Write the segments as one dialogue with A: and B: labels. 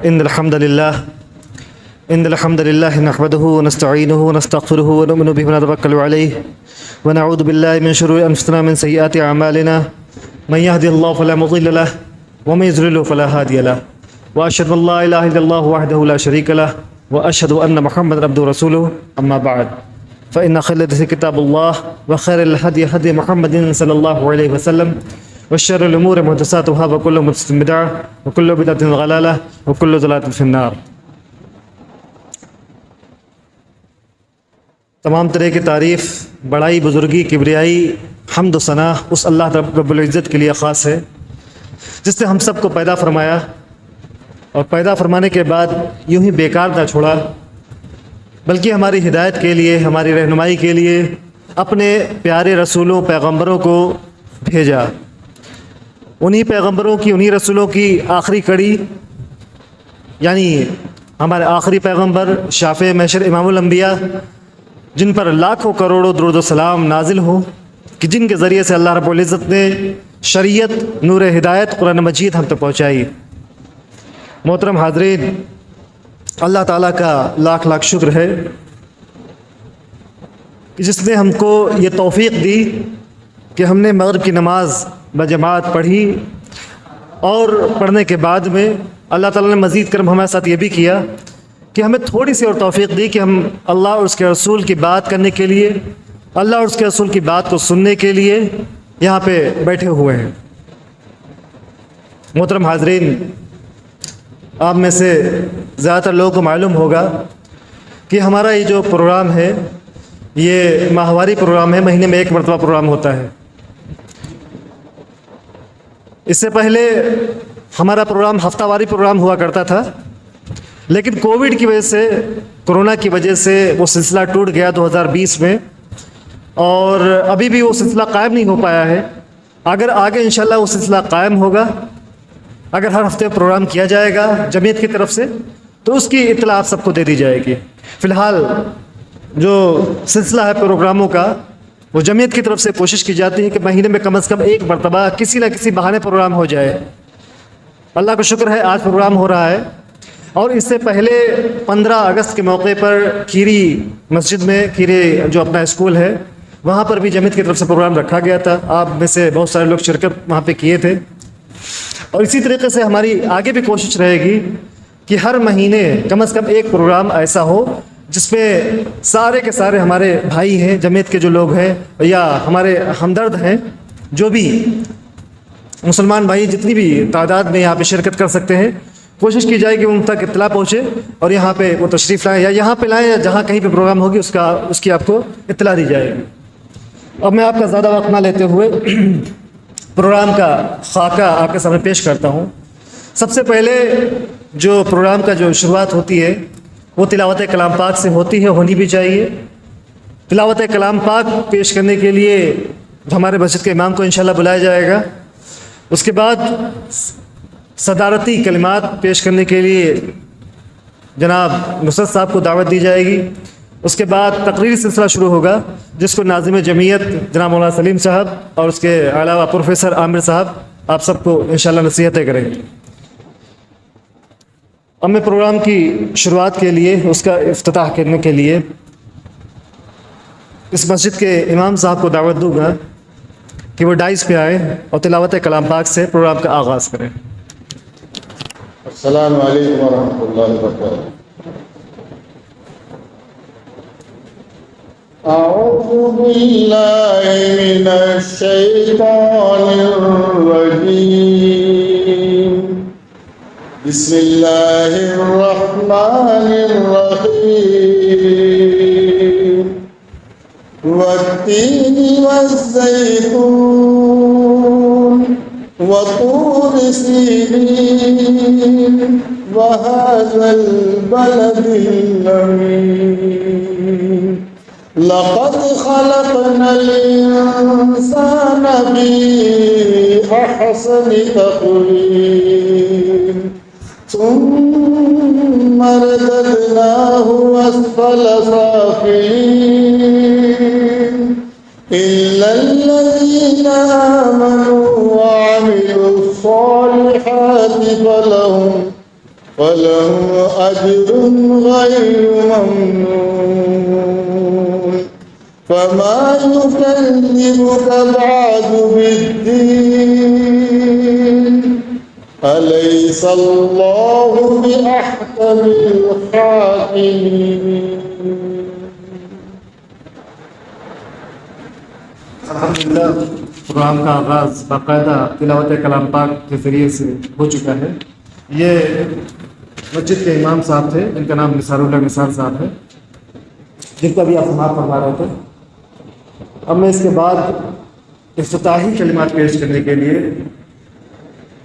A: إن الحمد لله نحمده ونستعينه ونستغفره ونؤمن به ونتوكل عليه ونعوذ بالله من شرور أنفسنا من سيئات أعمالنا من يهده الله فلا مضل له ومن يضلل فلا هادي له وأشهد أن لا إله إلا الله وحده لا شريك له وأشهد أن محمدا عبده ورسوله أما بعد فإن خير الحديث كتاب الله وخير الهدي هدي محمد صلى الله عليه وسلم وشر الأمور محدثاتها وكل محدثة بدعة وكل بدعة ضلالة وكل ضلالة في النار۔ تمام طرح کی تعریف، بڑائی، بزرگی، کبریائی، حمد و ثنا اس اللہ رب العزت کے لیے خاص ہے جس نے ہم سب کو پیدا فرمایا اور پیدا فرمانے کے بعد یوں ہی بیکار نہ چھوڑا، بلکہ ہماری ہدایت کے لیے، ہماری رہنمائی کے لیے اپنے پیارے رسولوں، پیغمبروں کو بھیجا۔ انہی پیغمبروں کی، انہی رسولوں کی آخری کڑی، یعنی ہمارے آخری پیغمبر شافع محشر امام الانبیاء، جن پر لاکھوں کروڑوں درود و سلام نازل ہو، کہ جن کے ذریعے سے اللہ رب العزت نے شریعت، نور ہدایت، قرآن مجید ہم تک پہنچائی۔ محترم حاضرین، اللہ تعالیٰ کا لاکھ لاکھ شکر ہے کہ جس نے ہم کو یہ توفیق دی کہ ہم نے مغرب کی نماز بجماعت پڑھی، اور پڑھنے کے بعد میں اللہ تعالیٰ نے مزید کرم ہمارے ساتھ یہ بھی کیا کہ ہمیں تھوڑی سی اور توفیق دی کہ ہم اللہ اور اس کے رسول کی بات کرنے کے لیے، اللہ اور اس کے رسول کی بات کو سننے کے لیے یہاں پہ بیٹھے ہوئے ہیں۔ محترم حاضرین، آپ میں سے زیادہ تر لوگوں کو معلوم ہوگا کہ ہمارا یہ جو پروگرام ہے یہ ماہواری پروگرام ہے، مہینے میں ایک مرتبہ پروگرام ہوتا ہے۔ اس سے پہلے ہمارا پروگرام ہفتہ واری پروگرام ہوا کرتا تھا، لیکن کووڈ کی وجہ سے، کرونا کی وجہ سے وہ سلسلہ ٹوٹ گیا 2020 میں، اور ابھی بھی وہ سلسلہ قائم نہیں ہو پایا ہے۔ اگر آگے انشاءاللہ وہ سلسلہ قائم ہوگا، اگر ہر ہفتے پروگرام کیا جائے گا جمعیت کی طرف سے، تو اس کی اطلاع آپ سب کو دے دی جائے گی۔ فی الحال جو سلسلہ ہے پروگراموں کا، وہ جمعیت کی طرف سے کوشش کی جاتی ہے کہ مہینے میں کم از کم ایک مرتبہ کسی نہ کسی بہانے پروگرام ہو جائے۔ اللہ کا شکر ہے آج پروگرام ہو رہا ہے، اور اس سے پہلے 15 اگست کے موقع پر کھیری مسجد میں، کھیری جو اپنا اسکول ہے وہاں پر بھی جمعیت کی طرف سے پروگرام رکھا گیا تھا۔ آپ میں سے بہت سارے لوگ شرکت وہاں پہ کیے تھے، اور اسی طریقے سے ہماری آگے بھی کوشش رہے گی کہ ہر مہینے کم از کم ایک پروگرام ایسا ہو جس میں سارے کے سارے ہمارے بھائی ہیں، جمعیت کے جو لوگ ہیں یا ہمارے ہمدرد ہیں، جو بھی مسلمان بھائی جتنی بھی تعداد میں یہاں پہ شرکت کر سکتے ہیں، کوشش کی جائے کہ ان تک اطلاع پہنچے اور یہاں پہ وہ تشریف لائیں، یا یہاں پہ لائیں، یا جہاں کہیں پہ پروگرام ہوگی اس کی آپ کو اطلاع دی جائے گی۔ اب میں آپ کا زیادہ وقت نہ لیتے ہوئے پروگرام کا خاکہ آپ کے سامنے پیش کرتا ہوں۔ سب سے پہلے جو پروگرام کا جو شروعات ہوتی ہے وہ تلاوت کلام پاک سے ہوتی ہے، ہونی بھی چاہیے۔ تلاوت کلام پاک پیش کرنے کے لیے ہمارے مسجد کے امام کو انشاءاللہ بلایا جائے گا۔ اس کے بعد صدارتی کلمات پیش کرنے کے لیے جناب نصرت صاحب کو دعوت دی جائے گی۔ اس کے بعد تقریری سلسلہ شروع ہوگا جس کو ناظم جمعیت جناب مولانا سلیم صاحب اور اس کے علاوہ پروفیسر عامر صاحب آپ سب کو انشاءاللہ نصیحتیں کریں گے۔ اب میں پروگرام کی شروعات کے لیے، اس کا افتتاح کرنے کے لیے اس مسجد کے امام صاحب کو دعوت دوں گا کہ وہ ڈائز پہ آئیں اور تلاوت کلام پاک سے پروگرام کا آغاز کریں۔
B: السلام علیکم ورحمۃ اللہ وبرکاتہ۔ اعوذ باللہ من الشیطان الرجیم، بسم اللہ الرحمن الرحیم، والتین والزیتون وطور سینین وهذا البلد الأمين لقد خلقنا الإنسان في أحسن تقويم ثم رددناه أسفل سافلين إلا الذين آمنوا وعملوا الصالحات فلهم أجر غير ممنون فما يكذبك بعد بالدين أليس الله بأحكم الحاكمين.
A: الحمدللہ پروگرام کا آغاز باقاعدہ تلاوت کلام پاک کے ذریعے سے ہو چکا ہے. یہ مسجد کے امام صاحب تھے جن کا نام نثار اللہ نثار صاحب ہے، جن کو ابھی آپ سماعت فرما رہے تھے. اب میں اس کے بعد افتتاحی کلمات پیش کرنے کے لیے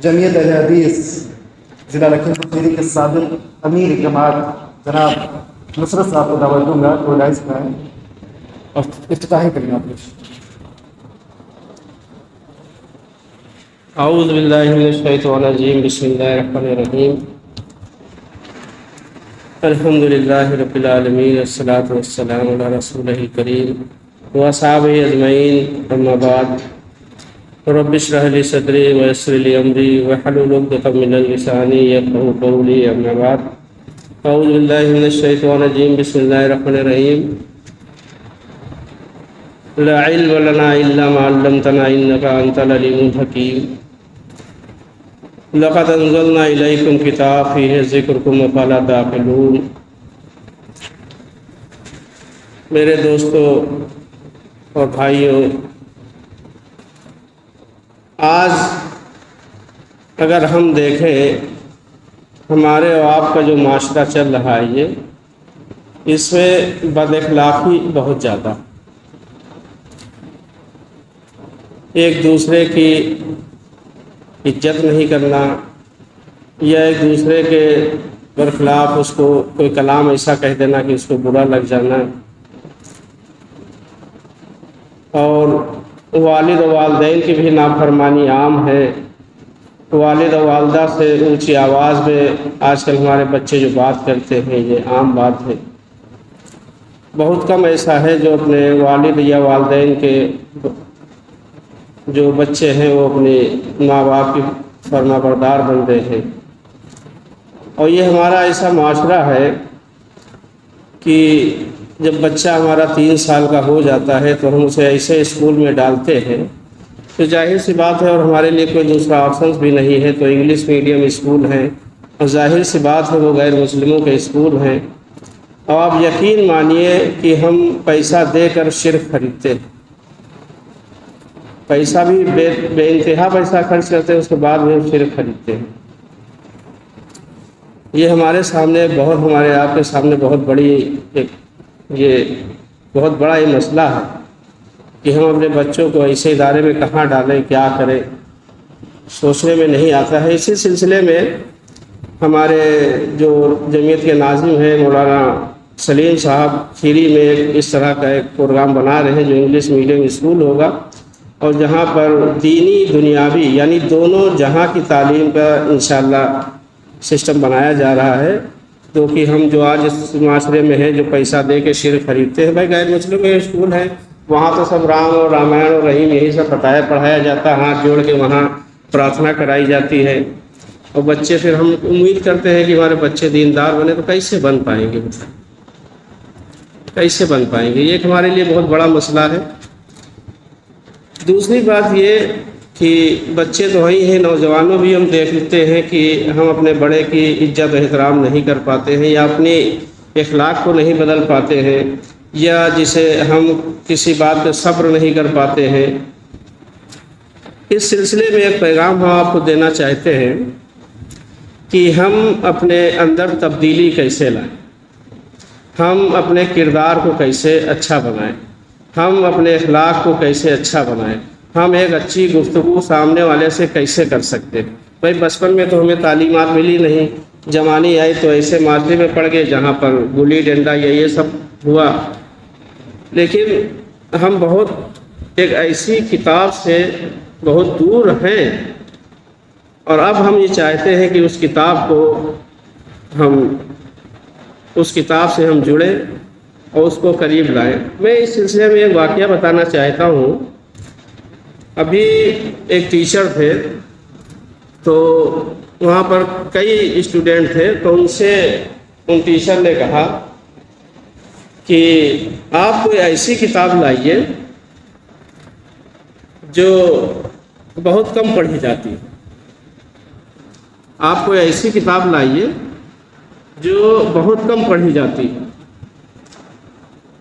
A: جمعیت اہل حدیث ضلع لکھنؤ کھیری کے سابق امیر جماعت جناب نصرت صاحب کو دعوت دوں گا تو لائز کرائیں اور افتتاحی کلمات پیش.
C: اعوذ باللہ من الشیطان الرجیم بسم اللہ الرحمن الرحیم الحمدللہ رب العالمین والصلاة والسلام علی رسولہ الکریم واصحابہ اجمعین اما بعد رب اشرح لی صدری ویسر لی امری واحلل عقدۃ من لسانی یفقہوا قولی اما بعد اعوذ باللہ من الشیطان الرجیم بسم اللہ الرحمن الرحیم لا علم لنا الا ما علمتنا انك انت العلیم الحکیم لقد انزلنا الیکم کتاب فیہ ذکرکم افلا تعقلون. میرے دوستوں اور بھائیوں، آج اگر ہم دیکھیں ہمارے اور آپ کا جو معاشرہ چل رہا ہے اس میں بد اخلاقی بہت زیادہ، ایک دوسرے کی عزت نہیں کرنا یا ایک دوسرے کے برخلاف اس کو کوئی کلام ایسا کہہ دینا کہ اس کو برا لگ جانا، اور والد و والدین کی بھی نافرمانی عام ہے. والد و والدہ سے اونچی آواز میں آج کل ہمارے بچے جو بات کرتے ہیں یہ عام بات ہے. بہت کم ایسا ہے جو اپنے والد یا والدین کے جو بچے ہیں وہ اپنے ماں باپ کی فرما بردار بن رہے ہیں. اور یہ ہمارا ایسا معاشرہ ہے کہ جب بچہ ہمارا 3 سال کا ہو جاتا ہے تو ہم اسے ایسے اسکول میں ڈالتے ہیں تو ظاہر سی بات ہے، اور ہمارے لیے کوئی دوسرا آپشنس بھی نہیں ہے، تو انگلش میڈیم اسکول ہیں اور ظاہر سی بات ہے وہ غیر مسلموں کے اسکول ہیں. اور آپ یقین مانیے کہ ہم پیسہ دے کر شرک خریدتے ہیں، پیسہ بھی بے انتہا پیسہ خرچ کرتے ہیں، اس کے بعد بھی ہم شرک خریدتے ہیں. یہ ہمارے سامنے ہمارے آپ کے سامنے بہت بڑا یہ مسئلہ ہے کہ ہم اپنے بچوں کو ایسے ادارے میں کہاں ڈالیں، کیا کریں، سوچنے میں نہیں آتا ہے. اسی سلسلے میں ہمارے جو جمعیت کے ناظم ہیں مولانا سلیم صاحب کھیری میں اس طرح کا ایک پروگرام بنا رہے ہیں جو انگلش میڈیم اسکول ہوگا، اور جہاں پر دینی دنیاوی یعنی دونوں جہاں کی تعلیم کا انشاءاللہ سسٹم بنایا جا رہا ہے. تو کہ ہم جو آج اس معاشرے میں ہیں جو پیسہ دے کے شرک خریدتے ہیں، بھائی غیر مسلم کے اسکول ہیں وہاں تو سب رام اور رامائن اور رحیم یہی سب پڑھایا جاتا ہے، ہاتھ جوڑ کے وہاں پرارتھنا کرائی جاتی ہے. اور بچے پھر ہم امید کرتے ہیں کہ ہمارے بچے دیندار بنے، تو کیسے بن پائیں گے؟ کیسے بن پائیں گے؟ یہ ایک ہمارے لیے بہت بڑا مسئلہ ہے. دوسری بات یہ کہ بچے تو وہی ہیں، نوجوانوں بھی ہم دیکھتے ہیں کہ ہم اپنے بڑے کی عزت و احترام نہیں کر پاتے ہیں، یا اپنی اخلاق کو نہیں بدل پاتے ہیں، یا جسے ہم کسی بات پہ صبر نہیں کر پاتے ہیں. اس سلسلے میں ایک پیغام ہم آپ کو دینا چاہتے ہیں کہ ہم اپنے اندر تبدیلی کیسے لائیں، ہم اپنے کردار کو کیسے اچھا بنائیں، ہم اپنے اخلاق کو کیسے اچھا بنائیں، ہم ایک اچھی گفتگو سامنے والے سے کیسے کر سکتے ہیں. بھائی بچپن میں تو ہمیں تعلیمات ملی نہیں، جوانی آئی تو ایسے معاشرے میں پڑ گئے جہاں پر گلی ڈنڈا یہ سب ہوا. لیکن ہم بہت ایک ایسی کتاب سے بہت دور ہیں، اور اب ہم یہ چاہتے ہیں کہ اس کتاب سے ہم جڑیں اور اس کو قریب لائیں. میں اس سلسلے میں ایک واقعہ بتانا چاہتا ہوں. ابھی ایک ٹیچر تھے تو وہاں پر کئی اسٹوڈنٹ تھے، تو ان سے ان ٹیچر نے کہا کہ آپ کوئی ایسی کتاب لائیے جو بہت کم پڑھی جاتی ہے، آپ کوئی ایسی کتاب لائیے جو بہت کم پڑھی جاتی ہے۔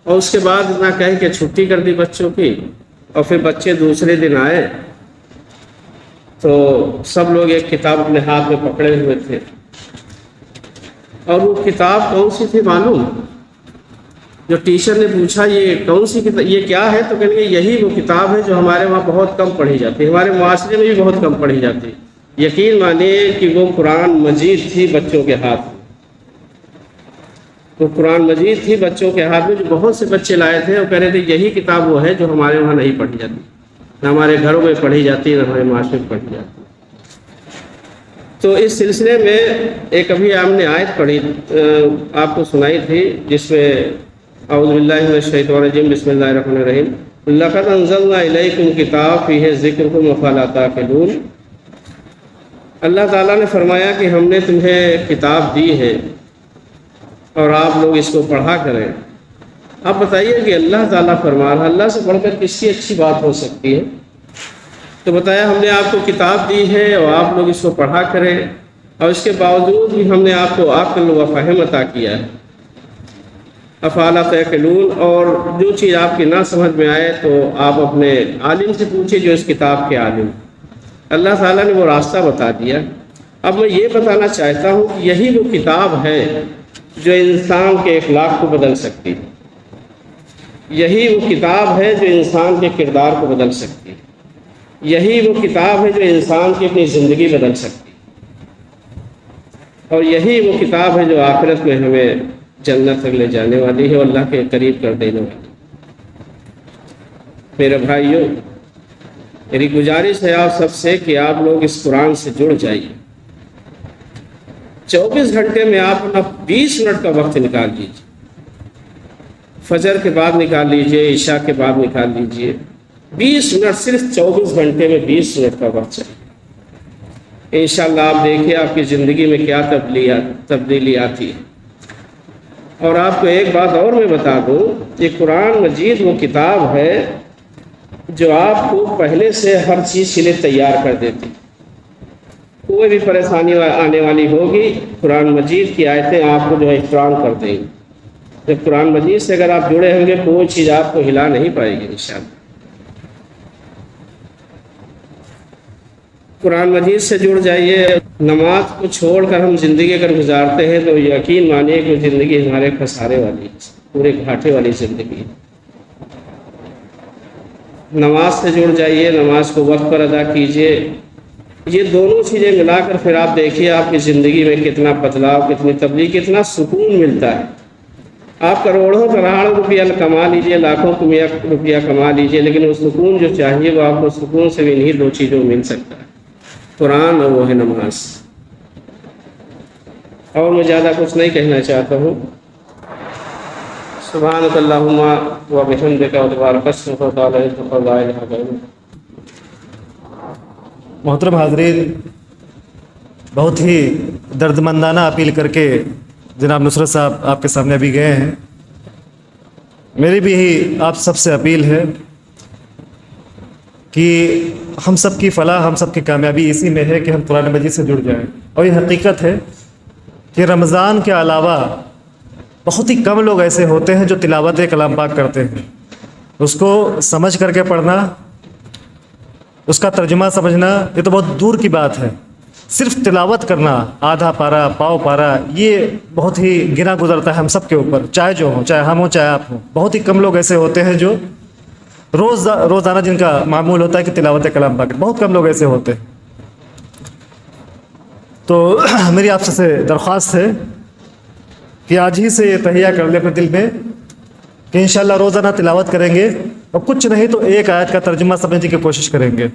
C: اور اس کے بعد اتنا کہہ کے چھٹی کر دی بچوں کی، اور پھر بچے دوسرے دن آئے تو سب لوگ ایک کتاب اپنے ہاتھ میں پکڑے ہوئے تھے، اور وہ کتاب کون سی تھی معلوم؟ جو ٹیچر نے پوچھا یہ کون سی کتاب، یہ کیا ہے، تو کہنے لگے یہی وہ کتاب ہے جو ہمارے وہاں بہت کم پڑھی جاتی ہے، ہمارے معاشرے میں بھی بہت کم پڑھی جاتی ہے۔ یقین مانیے کہ وہ قرآن مجید تھی بچوں کے ہاتھ میں، وہ قرآن مجید تھی بچوں کے ہاتھ میں، جو بہت سے بچے لائے تھے، اور کہہ رہے تھے یہی کتاب وہ ہے جو ہمارے وہاں نہیں پڑھی جاتی، نہ ہمارے گھروں میں پڑھی جاتی، نہ ہمارے معاشرے میں پڑھی جاتی۔ تو اس سلسلے میں ایک ابھی ہم نے آیت پڑھی آپ کو سنائی تھی، جس میں اعوذ باللہ من الشیطان الرجیم بسم اللہ الرحمن الرحیم لقد انزلنا الیکم کتاب فیہ ذکرکم افلا تعقلون۔ اللہ تعالیٰ نے فرمایا کہ ہم نے تمہیں کتاب دی ہے اور آپ لوگ اس کو پڑھا کریں۔ اب بتائیے کہ اللہ تعالیٰ فرما رہا، اللہ سے بڑھ کر کس کی اچھی بات ہو سکتی ہے؟ تو بتایا ہم نے آپ کو کتاب دی ہے اور آپ لوگ اس کو پڑھا کریں، اور اس کے باوجود بھی ہم نے آپ کو عقل و فہم عطا کیا ہے۔ افلا تعقلون، اور جو چیز آپ کی نہ سمجھ میں آئے تو آپ اپنے عالم سے پوچھیں جو اس کتاب کے عالم۔ اللہ تعالیٰ نے وہ راستہ بتا دیا۔ اب میں یہ بتانا چاہتا ہوں کہ یہی وہ کتاب ہے جو انسان کے اخلاق کو بدل سکتی ہے، یہی وہ کتاب ہے جو انسان کے کردار کو بدل سکتی ہے، یہی وہ کتاب ہے جو انسان کی اپنی زندگی بدل سکتی ہے، اور یہی وہ کتاب ہے جو آخرت میں ہمیں جنت تک لے جانے والی ہے اور اللہ کے قریب کر دینے والی۔ میرے بھائیوں، میری گزارش ہے آپ سب سے کہ آپ لوگ اس قرآن سے جڑ جائیے۔ 24 گھنٹے میں آپ اپنا 20 منٹ کا وقت نکال لیجیے، فجر کے بعد نکال لیجیے، عشاء کے بعد نکال لیجیے، 20 منٹ، صرف 24 گھنٹے میں 20 منٹ کا وقت چاہیے۔ انشاءاللہ آپ دیکھیں آپ کی زندگی میں کیا تبدیلی آتی ہے۔ اور آپ کو ایک بات اور میں بتا دوں کہ قرآن مجید وہ کتاب ہے جو آپ کو پہلے سے ہر چیز کے لیے تیار کر دیتی۔ کوئی بھی پریشانی آنے والی ہوگی، قرآن مجید کی آیتیں آپ کو جو ہے اسٹرانگ کر دیں گی۔ جب قرآن مجید سے اگر آپ جڑے ہوں گے کوئی چیز آپ کو ہلا نہیں پائے گی انشاءاللہ۔ قرآن مجید سے جڑ جائیے۔ نماز کو چھوڑ کر ہم زندگی اگر گزارتے ہیں تو یقین مانیے کہ زندگی ہمارے خسارے والی ہے، پورے گھاٹے والی زندگی ہے۔ نماز سے جڑ جائیے، نماز کو وقت پر ادا کیجیے۔ یہ دونوں چیزیں ملا کر پھر آپ دیکھیے آپ کی زندگی میں کتنا بدلاؤ، کتنی تبدیلی، کتنا سکون ملتا ہے۔ آپ کروڑوں کروڑوں روپیہ کما لیجیے، لاکھوں روپیہ کما لیجیے، لیکن وہ سکون جو چاہیے وہ آپ کو سکون سے بھی نہیں، دو چیزوں مل سکتا ہے، قرآن اور وہ ہے نماز۔ اور میں زیادہ کچھ نہیں کہنا چاہتا ہوں۔ سبحانک اللہم و بحمدک وتبارک اسمک وتعالی جدک لا الہ الا انت۔
A: محترم حاضرین، بہت ہی دردمندانہ اپیل کر کے جناب نصرت صاحب آپ کے سامنے ابھی گئے ہیں۔ میری بھی یہی آپ سب سے اپیل ہے کہ ہم سب کی فلاح، ہم سب کی کامیابی اسی میں ہے کہ ہم قرآن مجید سے جڑ جائیں۔ اور یہ حقیقت ہے کہ رمضان کے علاوہ بہت ہی کم لوگ ایسے ہوتے ہیں جو تلاوت کلام پاک کرتے ہیں۔ اس کو سمجھ کر کے پڑھنا، اس کا ترجمہ سمجھنا، یہ تو بہت دور کی بات ہے۔ صرف تلاوت کرنا، آدھا پارا، پاؤ پارا، یہ بہت ہی گنا گزرتا ہے ہم سب کے اوپر، چاہے جو ہوں، چاہے ہم ہوں چاہے آپ ہوں۔ بہت ہی کم لوگ ایسے ہوتے ہیں جو روزانہ جن کا معمول ہوتا ہے کہ تلاوت کلام پاک، بہت کم لوگ ایسے ہوتے ہیں۔ تو میری آپ سے درخواست ہے کہ آج ہی سے یہ تہیہ کر لیں اپنے دل میں کہ انشاءاللہ روزانہ تلاوت کریں گے، اور کچھ نہیں تو ایک آیت کا ترجمہ سمجھنے کی کوشش کریں گے۔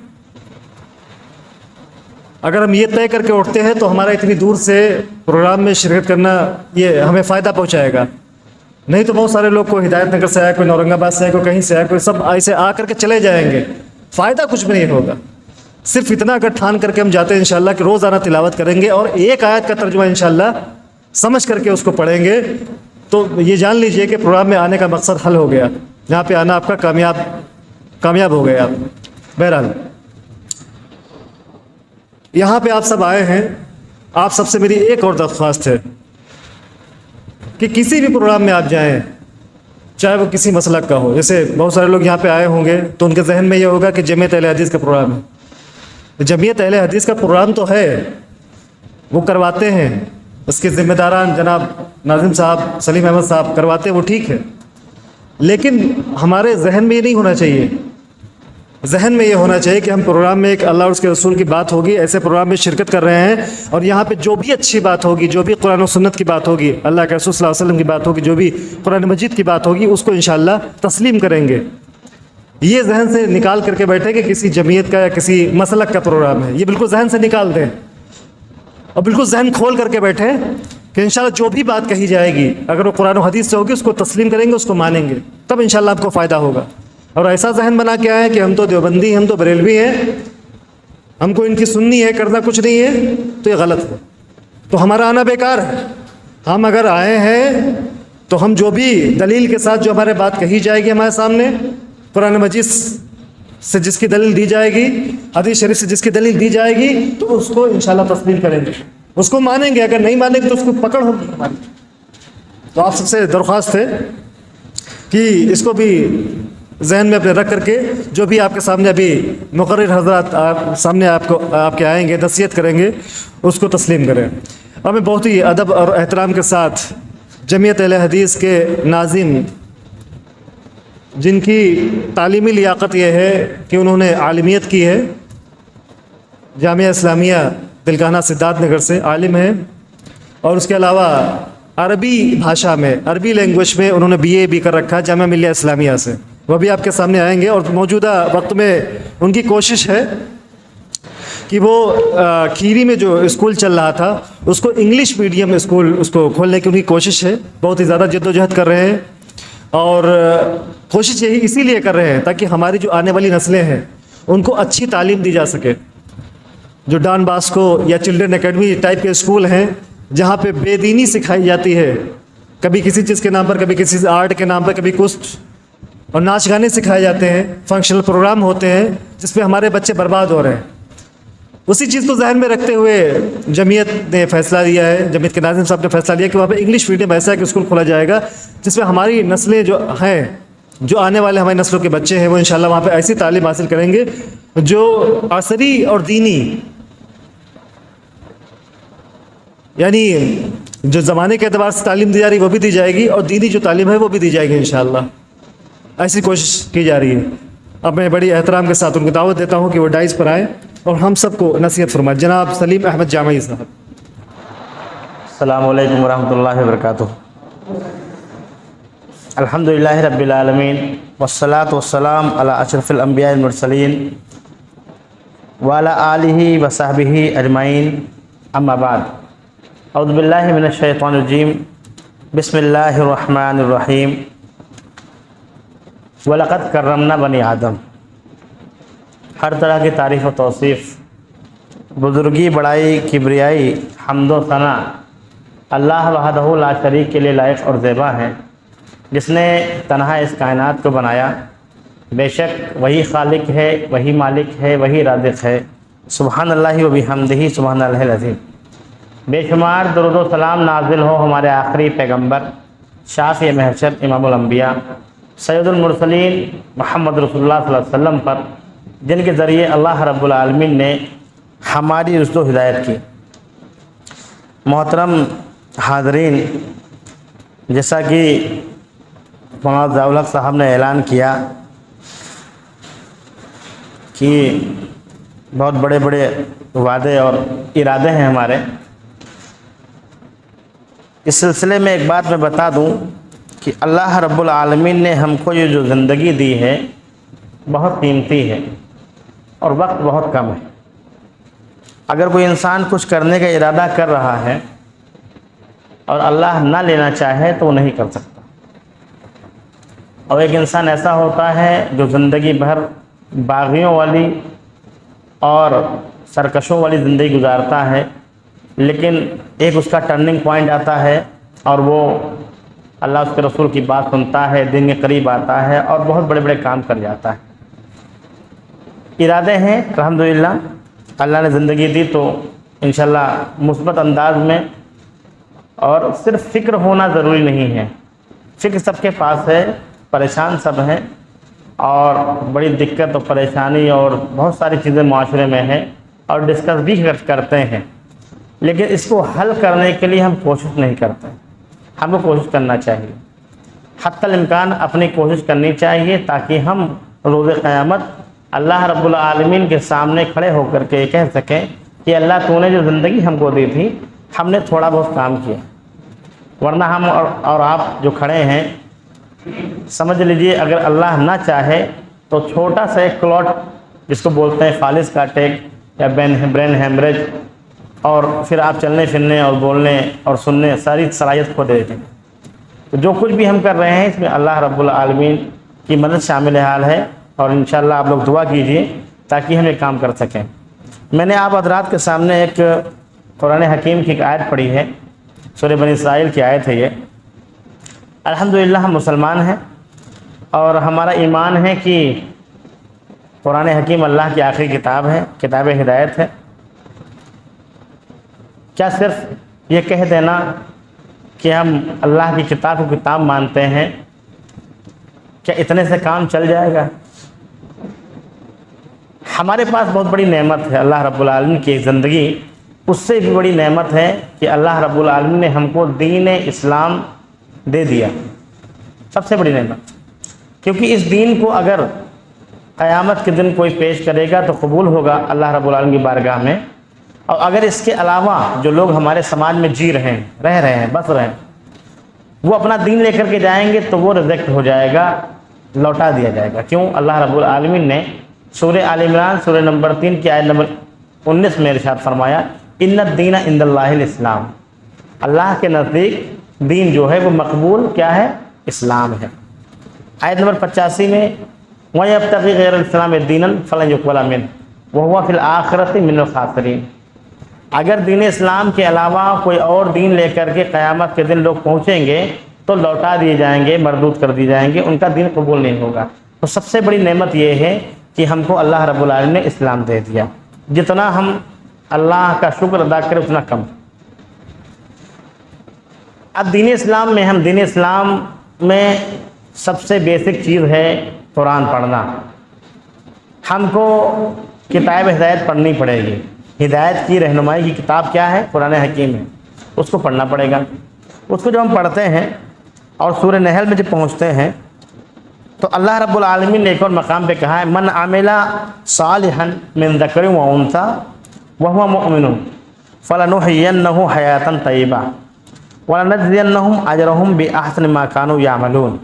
A: اگر ہم یہ طے کر کے اٹھتے ہیں تو ہمارا اتنی دور سے پروگرام میں شرکت کرنا یہ ہمیں فائدہ پہنچائے گا۔ نہیں تو بہت سارے لوگ کوئی ہدایت نگر سے آیا، کوئی اورنگ آباد سے آیا، کوئی کہیں سے آیا، کوئی سب ایسے آ کر کے چلے جائیں گے، فائدہ کچھ بھی نہیں ہوگا۔ صرف اتنا اگر ٹھان کر کے ہم جاتے ہیں انشاءاللہ کہ روزانہ تلاوت کریں گے اور ایک آیت کا ترجمہ انشاءاللہ سمجھ کر کے اس کو پڑھیں گے، تو یہ جان لیجئے کہ پروگرام میں آنے کا مقصد حل ہو گیا، یہاں پہ آنا آپ کا کامیاب ہو گیا آپ۔ بہرحال یہاں پہ آپ سب آئے ہیں، آپ سب سے میری ایک اور درخواست ہے کہ کسی بھی پروگرام میں آپ جائیں، چاہے وہ کسی مسلک کا ہو، جیسے بہت سارے لوگ یہاں پہ آئے ہوں گے تو ان کے ذہن میں یہ ہوگا کہ جمعیت اہل حدیث کا پروگرام ہے۔ جمعیت اہل حدیث کا پروگرام تو ہے، وہ کرواتے ہیں، اس کے ذمہ داران جناب ناظم صاحب، سلیم احمد صاحب کرواتے ہیں، وہ ٹھیک ہے، لیکن ہمارے ذہن میں یہ نہیں ہونا چاہیے۔ ذہن میں یہ ہونا چاہیے کہ ہم پروگرام میں ایک اللہ اور اس کے رسول کی بات ہوگی، ایسے پروگرام میں شرکت کر رہے ہیں، اور یہاں پہ جو بھی اچھی بات ہوگی، جو بھی قرآن و سنت کی بات ہوگی، اللہ کے رسول صلی اللہ علیہ وسلم کی بات ہوگی، جو بھی قرآن مجید کی بات ہوگی، اس کو انشاءاللہ تسلیم کریں گے۔ یہ ذہن سے نکال کر کے بیٹھے کہ کسی جمعیت کا یا کسی مسلک کا پروگرام ہے، یہ بالکل ذہن سے نکال دیں اور بالکل ذہن کھول کر کے بیٹھیں کہ انشاءاللہ جو بھی بات کہی جائے گی اگر وہ قرآن و حدیث سے ہوگی اس کو تسلیم کریں گے، اس کو مانیں گے، تب انشاءاللہ آپ کو فائدہ ہوگا۔ اور ایسا ذہن بنا کے آئے کہ ہم تو دیوبندی ہیں، ہم تو بریلوی ہیں، ہم کو ان کی سننی ہے، کرنا کچھ نہیں ہے، تو یہ غلط ہے، تو ہمارا آنا بیکار ہے۔ ہم اگر آئے ہیں تو ہم جو بھی دلیل کے ساتھ جو ہمارے بات کہی جائے گی ہمارے سامنے، قرآن مجید سے جس کی دلیل دی جائے گی، حدیث شریف سے جس کی دلیل دی جائے گی، تو اس کو انشاءاللہ تسلیم کریں گے، اس کو مانیں گے۔ اگر نہیں مانیں گے تو اس کو پکڑ ہوگی ہماری۔ تو آپ سب سے درخواست ہے کہ اس کو بھی ذہن میں اپنے رکھ کر کے جو بھی آپ کے سامنے ابھی مقرر حضرات سامنے آپ کے آئیں گے، نصیحت کریں گے، اس کو تسلیم کریں۔ اور میں بہت ہی ادب اور احترام کے ساتھ جمعیت اہل حدیث کے ناظم، جن کی تعلیمی لیاقت یہ ہے کہ انہوں نے عالمیت کی ہے، جامعہ اسلامیہ دلکانہ سدھارتھ نگر سے عالم ہیں، اور اس کے علاوہ عربی بھاشا میں، عربی لینگویج میں انہوں نے BA بھی کر رکھا ہے جامعہ ملیہ اسلامیہ سے، وہ بھی آپ کے سامنے آئیں گے۔ اور موجودہ وقت میں ان کی کوشش ہے کہ وہ کھیری میں جو اسکول چل رہا تھا اس کو انگلش میڈیم اسکول اس کو کھولنے کی ان کی کوشش ہے، بہت ہی زیادہ جد و جہد کر رہے ہیں، اور کوشش یہی اسی لیے کر رہے ہیں تاکہ ہماری جو آنے والی نسلیں ہیں ان کو اچھی تعلیم دی جا سکے۔ جو ڈان باسکو یا چلڈرن اکیڈمی ٹائپ کے اسکول ہیں جہاں پہ بے دینی سکھائی جاتی ہے، کبھی کسی چیز کے نام پر، کبھی کسی آرٹ کے نام پر، کبھی کچھ، اور ناچ گانے سکھائے جاتے ہیں، فنکشنل پروگرام ہوتے ہیں جس پہ ہمارے بچے برباد ہو رہے ہیں، اسی چیز کو ذہن میں رکھتے ہوئے جمعیت نے فیصلہ لیا ہے، جمعیت کے ناظم صاحب نے فیصلہ لیا کہ وہاں پہ انگلش میڈیم ایسا ایک اسکول کھولا جائے گا جس میں ہماری نسلیں جو ہیں، جو آنے والے ہماری نسلوں کے بچے ہیں، وہ انشاءاللہ وہاں پہ ایسی تعلیم حاصل کریں گے جو عصری اور دینی، یعنی جو زمانے کے اعتبار سے تعلیم دی جا رہی ہے وہ بھی دی جائے گی، اور دینی جو تعلیم ہے وہ بھی دی جائے گی انشاءاللہ، ایسی کوشش کی جا رہی ہے۔ اب میں بڑی احترام کے ساتھ ان کو دعوت دیتا ہوں کہ وہ ڈائز پر آئیں اور ہم سب کو نصیحت فرمائیں۔ جناب سلیم احمد جامعی صاحب۔
D: السلام علیکم ورحمۃ اللہ وبرکاتہ۔ الحمدللہ رب العالمین والصلاة والسلام علی اشرف الانبیاء المرسلین وعلی آلہ وصحبہ اجمعین، اما بعد، اعوذ باللہ من الشیطان الرجیم، بسم اللہ الرحمن الرحیم۔ وَلَقَدْ كَرَّمْنَا بَنِي آدم۔ ہر طرح کی تعریف و توصیف، بزرگی، بڑائی، کبریائی، حمد و ثنا اللہ وحدہ لا شریک کے لیے لائق اور زیبا ہیں، جس نے تنہا اس کائنات کو بنایا۔ بے شک وہی خالق ہے، وہی مالک ہے، وہی رازق ہے۔ سبحان اللہ و بحمدہ، سبحان اللہ العظیم۔ بے شمار درود و سلام نازل ہو ہمارے آخری پیغمبر، شافع محشر، امام الانبیاء، سید المرسلین محمد رسول اللہ صلی اللہ علیہ وسلم پر، جن کے ذریعے اللہ رب العالمین نے ہماری رشد و ہدایت کی۔ محترم حاضرین، جیسا کہ مولانا ضیاء الحق صاحب نے اعلان کیا کہ بہت بڑے بڑے وعدے اور ارادے ہیں ہمارے، اس سلسلے میں ایک بات میں بتا دوں کہ اللہ رب العالمین نے ہم کو یہ جو زندگی دی ہے بہت قیمتی ہے اور وقت بہت کم ہے۔ اگر کوئی انسان کچھ کرنے کا ارادہ کر رہا ہے اور اللہ نہ لینا چاہے تو وہ نہیں کر سکتا، اور ایک انسان ایسا ہوتا ہے جو زندگی بھر باغیوں والی اور سرکشوں والی زندگی گزارتا ہے، لیکن ایک اس کا ٹرننگ پوائنٹ آتا ہے اور وہ اللہ اس کے رسول کی بات سنتا ہے، دین کے قریب آتا ہے اور بہت بڑے بڑے کام کر جاتا ہے۔ ارادے ہیں الحمدللہ، اللہ نے زندگی دی تو انشاءاللہ مثبت انداز میں، اور صرف فکر ہونا ضروری نہیں ہے، فکر سب کے پاس ہے، پریشان سب ہیں اور بڑی دقت اور پریشانی اور بہت ساری چیزیں معاشرے میں ہیں اور ڈسکس بھی کرتے ہیں، لیکن اس کو حل کرنے کے لیے ہم کوشش نہیں کرتے۔ ہم کو کوشش کرنا چاہیے، حتی الامکان اپنی کوشش کرنی چاہیے تاکہ ہم روز قیامت اللہ رب العالمین کے سامنے کھڑے ہو کر کے یہ کہہ سکیں کہ اللہ تو نے جو زندگی ہم کو دی تھی ہم نے تھوڑا بہت کام کیا، ورنہ ہم اور آپ جو کھڑے ہیں سمجھ لیجئے اگر اللہ نہ چاہے تو چھوٹا سا ایک کلوٹ جس کو بولتے ہیں فالج کا اٹیک یا برین ہیمریج، اور پھر آپ چلنے پھرنے اور بولنے اور سننے ساری صلاحیت کھو دیتے ہیں۔ تو جو کچھ بھی ہم کر رہے ہیں اس میں اللہ رب العالمین کی مدد شامل حال ہے، اور انشاءاللہ آپ لوگ دعا کیجئے تاکہ ہم یہ کام کر سکیں۔ میں نے آپ حضرات کے سامنے ایک قرآن حکیم کی ایک آیت پڑھی ہے، سورہ بنی اسرائیل کی آیت ہے یہ۔ الحمدللہ ہم مسلمان ہیں اور ہمارا ایمان ہے کہ قرآن حکیم اللہ کی آخری کتاب ہے، کتاب ہدایت ہے۔ کیا صرف یہ کہہ دینا کہ ہم اللہ کی کتاب کو کتاب مانتے ہیں، کیا اتنے سے کام چل جائے گا؟ ہمارے پاس بہت بڑی نعمت ہے اللہ رب العالمین کی زندگی، اس سے بھی بڑی نعمت ہے کہ اللہ رب العالمین نے ہم کو دین اسلام دے دیا، سب سے بڑی نعمت، کیونکہ اس دین کو اگر قیامت کے دن کوئی پیش کرے گا تو قبول ہوگا اللہ رب العالمین کی بارگاہ میں، اور اگر اس کے علاوہ جو لوگ ہمارے سماج میں جی رہے ہیں، رہ رہے ہیں، بس رہے ہیں، وہ اپنا دین لے کر کے جائیں گے تو وہ ریجیکٹ ہو جائے گا، لوٹا دیا جائے گا۔ کیوں؟ اللہ رب العالمین نے سورہ آل عمران سورہ نمبر 3 کی آیت نمبر 19 میں ارشاد فرمایا، ان الدین عند اللہ الاسلام، اللہ کے نزدیک دین جو ہے وہ مقبول کیا ہے؟ اسلام ہے۔ آیت نمبر 85 میں وَيَبْتَغِي غَيْرَ الْإِسْلَامِ دِينًا فَلَنْ يُقْبَلَ مِنْهُ وَهُوَ فِي الْآخِرَةِ مِنَ الْخَاسِرِينَ، اگر دین اسلام کے علاوہ کوئی اور دین لے کر کے قیامت کے دن لوگ پہنچیں گے تو لوٹا دیے جائیں گے، مردود کر دی جائیں گے، ان کا دین قبول نہیں ہوگا۔ تو سب سے بڑی نعمت یہ ہے کہ ہم کو اللہ رب العالمین نے اسلام دے دیا، جتنا ہم اللہ کا شکر ادا کریں اتنا کم۔ اب دین اسلام میں دین اسلام میں سب سے بیسک چیز ہے قرآن پڑھنا۔ ہم کو کتاب ہدایت پڑھنی پڑے گی، ہدایت کی رہنمائی کی کتاب کیا ہے؟ قرآن حکیم ہے، اس کو پڑھنا پڑے گا۔ اس کو جب ہم پڑھتے ہیں اور سورہ نحل میں جب پہنچتے ہیں تو اللہ رب العالمین نے ایک اور مقام پہ کہا ہے، من عمل صالحا من ذکر و انثی وهو مؤمن فلنحینہ حیاتا طیبہ ولنجزینہم اجرہم باحسن ما كانوا یعملون۔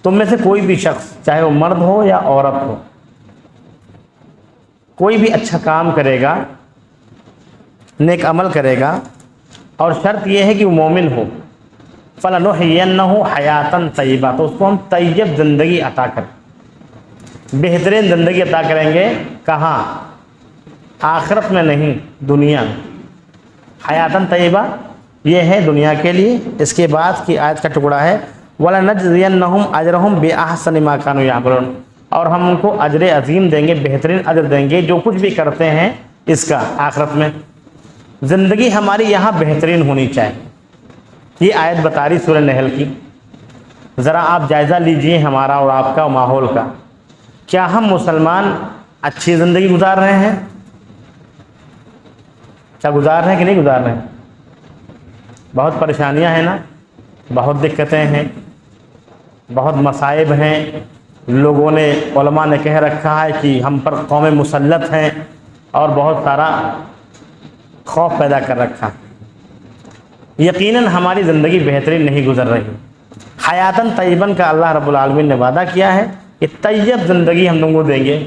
D: تم میں سے کوئی بھی شخص، چاہے وہ مرد ہو یا عورت ہو، کوئی بھی اچھا کام کرے گا، نیک عمل کرے گا، اور شرط یہ ہے کہ وہ مومن ہو، فَلَنُحْيِيَنَّهُ حَيَاتًا طَيِّبَةً، تو اس کو ہم طیب زندگی عطا کریں، بہترین زندگی عطا کریں گے۔ کہاں؟ آخرت میں نہیں، دنیا میں۔ حیاتاً طیبہ یہ ہے دنیا کے لیے۔ اس کے بعد کی آیت کا ٹکڑا ہے وَلَنَجْزِيَنَّهُمْ أَجْرَهُمْ بِأَحْسَنِ مَا كَانُوا يَعْمَلُونَ، اور ہم ان کو اجر عظیم دیں گے، بہترین اجر دیں گے جو کچھ بھی کرتے ہیں اس کا آخرت میں۔ زندگی ہماری یہاں بہترین ہونی چاہیے، یہ آیت بتا رہی سورہ نحل کی۔ ذرا آپ جائزہ لیجئے ہمارا اور آپ کا ماحول کا، کیا ہم مسلمان اچھی زندگی گزار رہے ہیں؟ کیا گزار رہے ہیں کہ نہیں گزار رہے ہیں؟ بہت پریشانیاں ہیں نا، بہت دقتیں ہیں، بہت مصائب ہیں۔ لوگوں نے، علماء نے کہہ رکھا ہے کہ ہم پر قوم مسلط ہیں، اور بہت سارا خوف پیدا کر رکھا ہے۔ یقیناً ہماری زندگی بہترین نہیں گزر رہی۔ حیاتاً طیباً کا اللہ رب العالمین نے وعدہ کیا ہے کہ طیب زندگی ہم لوگوں کو دیں گے۔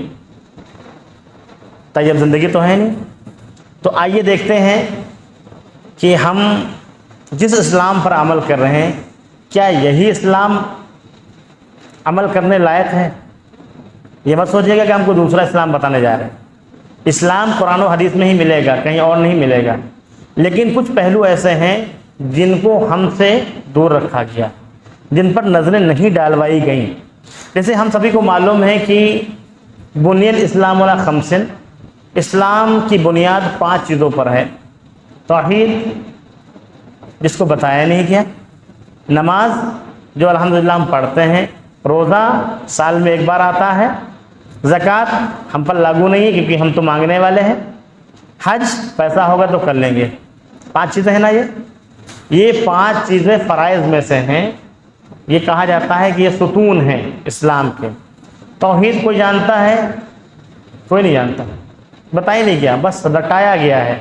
D: طیب زندگی تو ہے نہیں، تو آئیے دیکھتے ہیں کہ ہم جس اسلام پر عمل کر رہے ہیں کیا یہی اسلام عمل کرنے لائق ہے؟ یہ مت سوچیے گا کہ ہم کو دوسرا اسلام بتانے جا رہے ہیں۔ اسلام قرآن و حدیث میں ہی ملے گا، کہیں اور نہیں ملے گا، لیکن کچھ پہلو ایسے ہیں جن کو ہم سے دور رکھا گیا، جن پر نظریں نہیں ڈالوائی گئیں۔ جیسے ہم سبھی کو معلوم ہے کہ بنی الاسلام علی خمس، اسلام کی بنیاد 5 چیزوں پر ہے۔ توحید، جس کو بتایا نہیں گیا، نماز جو الحمدللہ ہم پڑھتے ہیں، روزہ سال میں 1 بار آتا ہے، زکوٰۃ ہم پر لاگو نہیں ہے کیونکہ ہم تو مانگنے والے ہیں، حج پیسہ ہوگا تو کر لیں گے۔ 5 چیزیں ہیں نا، یہ 5 چیزیں فرائض میں سے ہیں۔ یہ کہا جاتا ہے کہ یہ ستون ہیں اسلام کے۔ توحید کوئی جانتا ہے؟ کوئی نہیں جانتا، بتایا نہیں گیا، بس رٹایا گیا ہے۔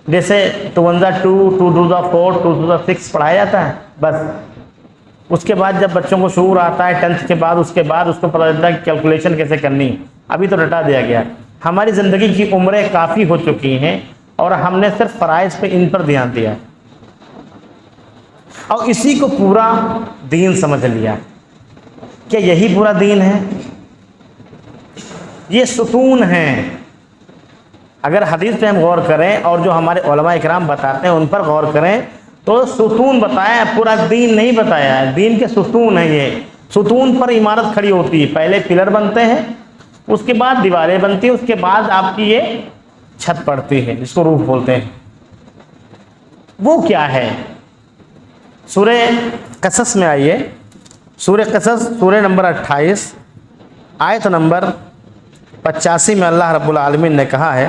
D: جیسے 2 1 2 2 2 4 2 2 6 پڑھایا جاتا ہے، بس اس کے بعد جب بچوں کو شعور آتا ہے 10th کے بعد، اس کے بعد اس کو پتہ چلتا ہے کہ کیلکولیشن کیسے کرنی ہے، ابھی تو رٹا دیا گیا ہے۔ ہماری زندگی کی عمریں کافی ہو چکی ہیں اور ہم نے صرف فرائض پہ ان پر دھیان دیا ہے اور اسی کو پورا دین سمجھ لیا۔ کیا یہی پورا دین ہے؟ یہ ستون ہیں۔ اگر حدیث پہ ہم غور کریں اور جو ہمارے علماء اکرام بتاتے ہیں ان پر غور کریں تو ستون بتایا ہے، پورا دین نہیں بتایا ہے۔ دین کے ستون ہیں، یہ ستون پر عمارت کھڑی ہوتی ہے، پہلے پلر بنتے ہیں، اس کے بعد دیواریں بنتی ہیں، اس کے بعد آپ کی یہ چھت پڑتی ہے جس کو روف بولتے ہیں۔ وہ کیا ہے؟ سورہ قصص میں آئیے، سورہ قصص سورہ نمبر 28 آیت نمبر 85 میں اللہ رب العالمین نے کہا ہے،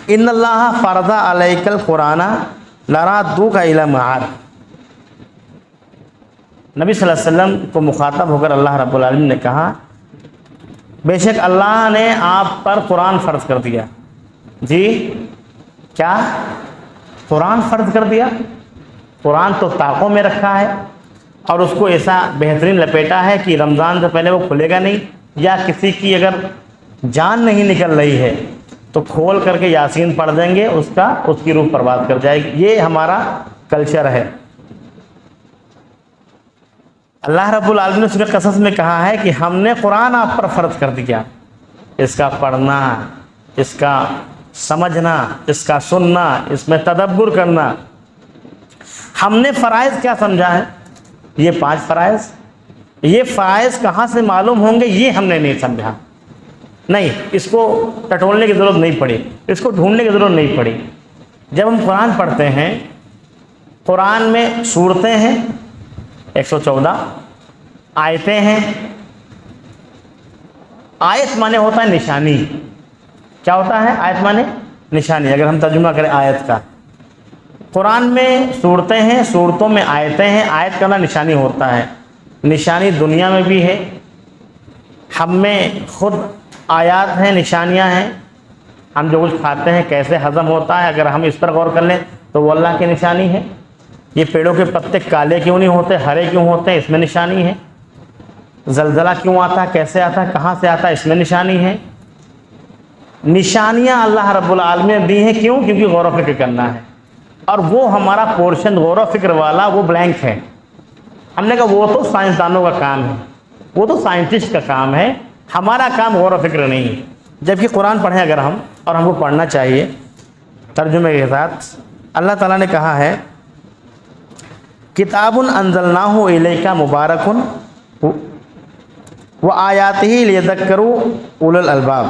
D: ان اللہ فرض علیک القرآن لرادوک الی معاد۔ نبی صلی اللہ علیہ وسلم کو مخاطب ہو کر اللہ رب العالمین نے کہا، بے شک اللہ نے آپ پر قرآن فرض کر دیا۔ جی کیا قرآن فرض کر دیا؟ قرآن تو طاقوں میں رکھا ہے اور اس کو ایسا بہترین لپیٹا ہے کہ رمضان سے پہلے وہ کھلے گا نہیں، یا کسی کی اگر جان نہیں نکل رہی ہے تو کھول کر کے یاسین پڑھ دیں گے، اس کی روح پرواز کر جائے گی۔ یہ ہمارا کلچر ہے۔ اللہ رب العالمین نے سورہ قصص میں کہا ہے کہ ہم نے قرآن آپ پر فرض کر دیا، اس کا پڑھنا، اس کا سمجھنا، اس کا سننا، اس میں تدبر کرنا۔ ہم نے فرائض کیا سمجھا ہے؟ یہ 5 فرائض۔ یہ فرائض کہاں سے معلوم ہوں گے یہ ہم نے نہیں سمجھا، نہیں، اس کو ٹٹولنے کی ضرورت نہیں پڑی، اس کو ڈھونڈنے کی ضرورت نہیں پڑی۔ جب ہم قرآن پڑھتے ہیں، قرآن میں سورتیں ہیں 114، آیتیں ہیں۔ آیت مانے ہوتا ہے نشانی۔ کیا ہوتا ہے آیت مانے؟ نشانی۔ اگر ہم ترجمہ کریں آیت کا، قرآن میں صورتیں ہیں، صورتوں میں آیتیں ہیں۔ آیت کا نشانی ہوتا ہے، نشانی دنیا میں بھی ہے، ہم میں خود آیات ہیں، نشانیاں ہیں۔ ہم جو کچھ کھاتے ہیں کیسے ہضم ہوتا ہے، اگر ہم اس پر غور کر لیں تو وہ اللہ کی نشانی ہے۔ یہ پیڑوں کے پتے کالے کیوں نہیں ہوتے، ہرے کیوں ہوتے ہیں، اس میں نشانی ہے۔ زلزلہ کیوں آتا ہے، کیسے آتا ہے، کہاں سے آتا ہے، اس میں نشانی ہے۔ نشانیاں اللہ رب العالمین نے دی ہیں، کیوں؟ کیونکہ غور و فکر کرنا ہے، اور وہ ہمارا پورشن غور و فکر والا وہ بلینک ہے۔ ہم نے کہا وہ تو سائنسدانوں کا کام ہے، وہ تو سائنٹسٹ کا کام ہے، ہمارا کام غور و فکر نہیں ہے۔ جبکہ قرآن پڑھیں اگر ہم، اور ہم کو پڑھنا چاہیے ترجمے کے ساتھ، اللہ تعالیٰ نے کہا ہے، کتاب انزلناہ الیک مبارک وآیاتہ لیذکروا اولو الالباب۔